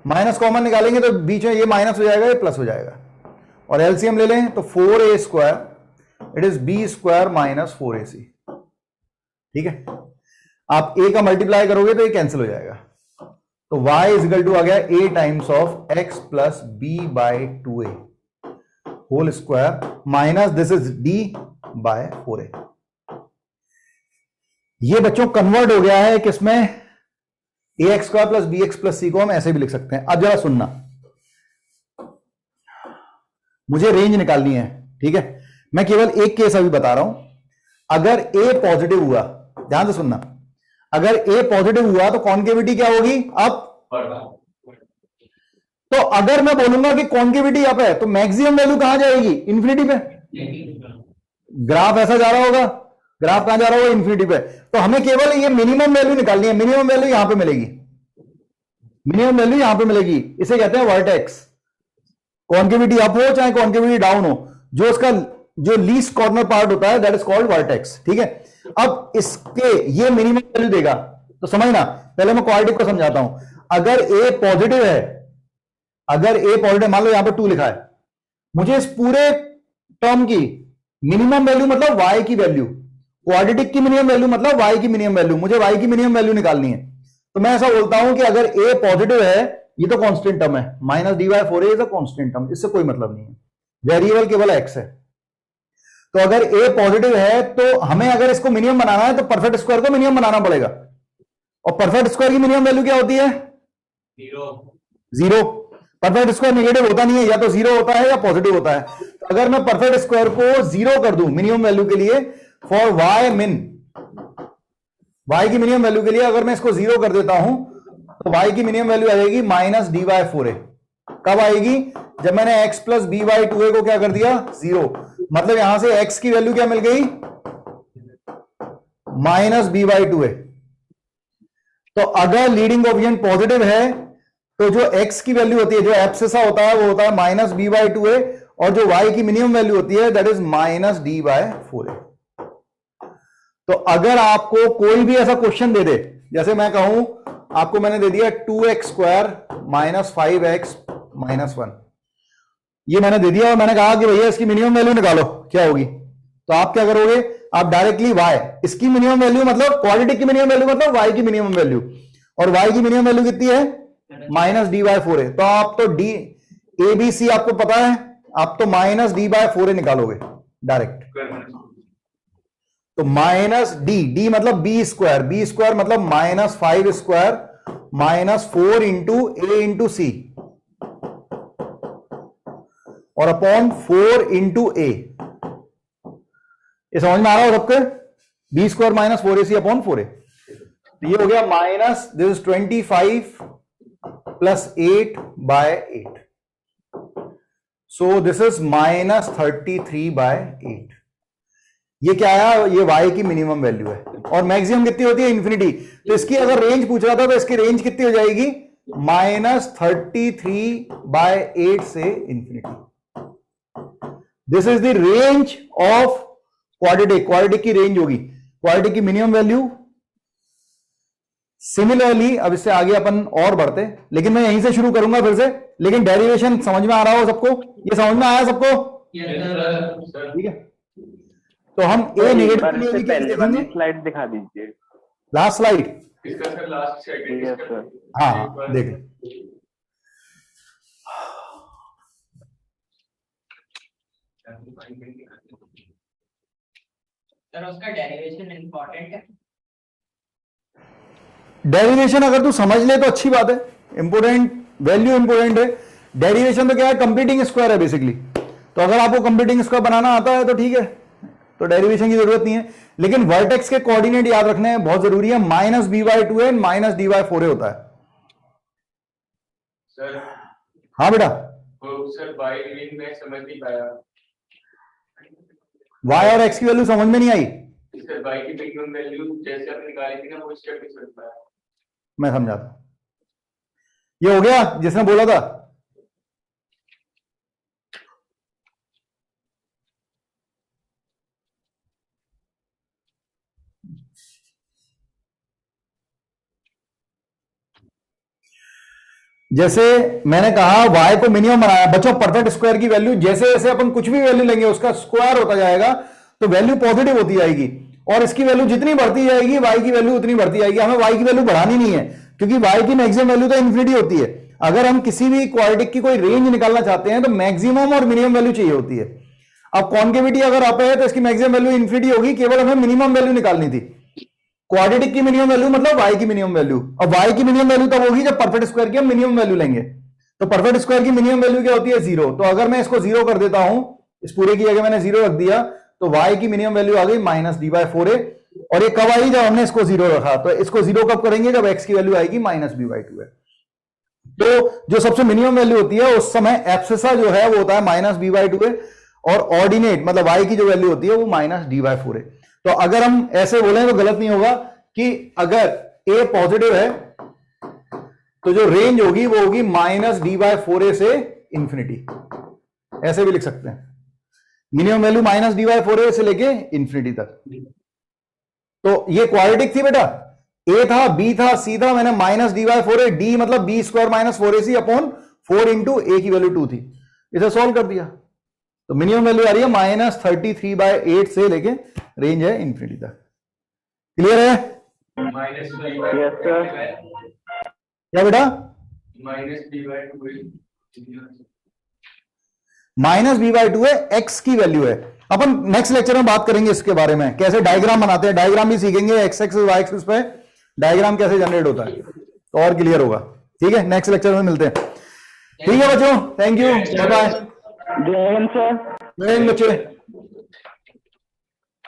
माइनस कॉमन निकालेंगे तो बीच में ये माइनस हो जाएगा, ये प्लस हो जाएगा, और एलसीएम ले लें तो 4A square it is B square minus 4AC। ठीक है, आप A का मल्टीप्लाई करोगे तो ये कैंसिल हो जाएगा, तो y इज इक्वल टू आ गया A times of x plus B by 2A whole square minus this is D by 4A। ये बच्चों कन्वर्ट हो गया है किसमें, a x square plus B x plus c को हम ऐसे भी लिख सकते हैं। अब जरा सुनना, मुझे रेंज निकालनी है, ठीक है। मैं केवल एक केस अभी बता रहा हूं। अगर ए पॉजिटिव हुआ, ध्यान से सुनना, अगर ए पॉजिटिव हुआ तो कॉन्केविटी क्या होगी? अप। तो अगर मैं बोलूंगा कि कॉन्केविटी अप है तो मैक्सिमम वैल्यू कहां जाएगी? इन्फिनिटी पे। ग्राफ ऐसा जा रहा होगा, ग्राफ कहां जा रहा होगा? इन्फिनिटी पे। तो हमें केवल ये मिनिमम वैल्यू निकालनी है। मिनिमम वैल्यू यहां पे मिलेगी, मिनिमम वैल्यू यहां पे मिलेगी। इसे कहते हैं वर्टेक्स। कॉन्केविटी अप हो चाहे कॉन्केविटी डाउन हो, जो उसका जो लीस्ट कॉर्नर पार्ट होता है दैट इज कॉल्ड वर्टेक्स, ठीक है। अब इसके ये मिनिमम वैल्यू देगा, तो समझना, पहले मैं क्वाड्रेटिक को समझाता हूं। अगर ए पॉजिटिव है, अगर ए पॉजिटिव, मान लो यहां पर 2 लिखा है, मुझे इस पूरे टर्म की मिनिमम वैल्यू मतलब y की वैल्यू, क्वाड्रेटिक की मिनिमम वैल्यू मतलब y की मिनिमम वैल्यू, मुझे y की मिनिमम वैल्यू निकालनी है। तो मैं ऐसा बोलता हूं कि अगर a पॉजिटिव है, ये तो कांस्टेंट टर्म है, minus dy 4a is a constant term, इससे कोई मतलब नहीं है, वेरिएबल केवल x है। तो अगर a पॉजिटिव है तो हमें अगर इसको मिनिमम बनाना है तो परफेक्ट स्क्वायर को मिनिमम बनाना पड़ेगा। और परफेक्ट स्क्वायर की मिनिमम वैल्यू क्या होती है? 0। परफेक्ट स्क्वायर नेगेटिव होता नहीं है, या तो 0 होता है या पॉजिटिव होता है। तो अगर मैं परफेक्ट स्क्वायर को 0 कर दूं मिनिमम वैल्यू के लिए, फॉर y min, y की मिनिमम वैल्यू के लिए अगर मैं इसको 0 कर देता हूं तो y की मिनिमम वैल्यू आ जाएगी माइनस dy 4a। कब आएगी? जब मैंने x plus B by 2a को क्या कर दिया? 0। मतलब यहां से x की वैल्यू क्या मिल गई? Minus B by 2a। तो अगर लीडिंग कोएफिशिएंट पॉजिटिव है तो जो x की वैल्यू होती है, जो एब्सिसा होता है, वो होता है माइनस बी बाई 2a, और जो y की मिनिमम वैल्यू होती है that is minus D by 4a। तो अगर आपको कोई भी ऐसा क्वेश्चन दे दे, जैसे मैं कहूं आपको मैंने दे दिया 2x square minus 5x minus 1, ये मैंने दे दिया और मैंने कहा कि भैया इसकी मिनिमम वैल्यू निकालो, क्या होगी? तो आप क्या करोगे? आप डायरेक्टली y, इसकी मिनिमम वैल्यू मतलब क्वाड्रेटिक की मिनिमम वैल्यू मतलब y की मिनिमम वैल्यू, और y की मिनिमम वैल्यू कितनी है? Minus D by 4a। तो आप तो डी ए बी सी आपको पता है, आप तो माइनस डी बाय 4a निकालोगे डायरेक्ट। तो माइनस डी, डी मतलब बी स्क्वायर, बी स्क्वायर मतलब माइनस 5 स्क्वायर माइनस 4 इंटू ए इंटू सी और अपॉन 4 इंटू ए। ये समझ में आ रहा हो सबके? B square minus 4ac upon 4a। तो ये हो गया minus, this is 25 plus 8 by 8, so this is minus 33 by 8। ये क्या आया? ये y की मिनिमम वैल्यू है, और मैक्सिमम कितनी होती है? इन्फिनिटी। तो इसकी अगर रेंज पूछ रहा था तो इसकी रेंज कितनी हो जाएगी? माइनस 33 बाय 8 से infinity. This is the range of quadratic. Quadratic की रेंज होगी, क्वाड्रेटिक की मिनिमम वैल्यू। सिमिलरली अब इससे आगे अपन और बढ़ते, लेकिन मैं यहीं से शुरू करूंगा फिर से। लेकिन डेरिवेशन समझ में आ रहा हो सबको? ये समझ में आया सबको? ठीक है, तो हम ए नेगेटिव स्लाइड दिखा दीजिए, लास्ट स्लाइड। इसका sir last second yes sir. हाँ देख लो। सर उसका डेरिवेशन इंपॉर्टेंट है। डेरिवेशन अगर तू समझ ले तो अच्छी बात है, इंपोर्टेंट वैल्यू इंपोर्टेंट है। डेरिवेशन तो क्या है? कंप्लीटिंग स्क्वायर है बेसिकली। तो अगर आपको कंप्लीटिंग स्क्वायर बनाना आता है तो ठीक है, तो डेरिवेशन की जरूरत नहीं है। लेकिन वर्टेक्स के कोऑर्डिनेट याद रखने हैं, बहुत जरूरी है। Minus B by 2a minus D by 4a होता है। सर हाँ बेटा, वो सर बाई रीडिंग में समझ नहीं पाया। y और x की वैल्यू समझ में नहीं आई? सर बाई की मिनिमम वैल्यू जैसे आपने निकाली थी ना, वो स्टेप नहीं समझ पाया। मैं समझाता हूं। ये हो गया जिसने बोला था। जैसे मैंने कहा y को मिनिमम बनाया बच्चों। परफेक्ट स्क्वायर की वैल्यू जैसे जैसे अपन कुछ भी वैल्यू लेंगे उसका स्क्वायर होता जाएगा तो वैल्यू पॉजिटिव होती जाएगी, और इसकी वैल्यू जितनी बढ़ती जाएगी y की वैल्यू उतनी बढ़ती जाएगी। हमें y की वैल्यू बढ़ानी नहीं है क्योंकि y की मैक्सिमम वैल्यू तो इन्फिनिटी होती है। अगर हम किसी भी क्वाड्रेटिक की कोई रेंज निकालना चाहते हैं तो मैक्सिमम और मिनिमम वैल्यू चाहिए होती है। अब कॉन्केविटी अगर अप है तो इसकी मैक्सिमम वैल्यू इन्फिनिटी होगी, केवल हमें मिनिमम वैल्यू निकालनी थी। क्वाड्रेटिक की मिनिमम वैल्यू मतलब y की मिनिमम वैल्यू, और y की मिनिमम वैल्यू तब होगी जब परफेक्ट स्क्वायर की हम मिनिमम वैल्यू लेंगे। तो परफेक्ट स्क्वायर की मिनिमम वैल्यू क्या होती है? 0। तो अगर मैं इसको 0 कर देता हूं, इस पूरे की जगह मैंने 0 रख दिया, तो y की मिनिमम वैल्यू आ गई -d/4a। और ये कब आई? जब हमने इसको 0 रखा। तो इसको 0 कब करेंगे? जब x की वैल्यू आएगी -b/2a। तो जो सबसे मिनिमम वैल्यू होती है उस समय एब्सिसा जो है वो होता है -b/2a, और ऑर्डिनेट मतलब y की जो वैल्यू होती है वो -d/4a। तो अगर हम ऐसे बोलें तो गलत नहीं होगा कि अगर a पॉजिटिव है तो जो रेंज होगी वो होगी -d/4a से इंफिनिटी। ऐसे भी लिख सकते हैं, मिनिमम वैल्यू -d/4a से लेके इंफिनिटी तक। तो ये क्वाड्रेटिक थी बेटा, a था, b था, c था, मैंने -d/4a, d मतलब b² - 4ac upon 4 into a की वैल्यू 2 थी, इसे सॉल्व कर दिया। तो मिनिमम वैल्यू आ रही है -33/8 से लेके रेंज है इंफिनिटी तक। क्लियर है? माइनस क्या बेटा? -b/2 है, x की वैल्यू है। अपन नेक्स्ट लेक्चर में बात करेंगे इसके बारे में, कैसे डायग्राम बनाते हैं, डायग्राम भी सीखेंगे, x एक्सिस y एक्सिस पे डायग्राम कैसे जनरेट होता है, तो और क्लियर होगा। ठीक है, नेक्स्ट लेक्चर में मिलते हैं। ठीक है बच्चों, थैंक यू, बाय बाय। जय हिंद सर। जय हिंद बच्चे।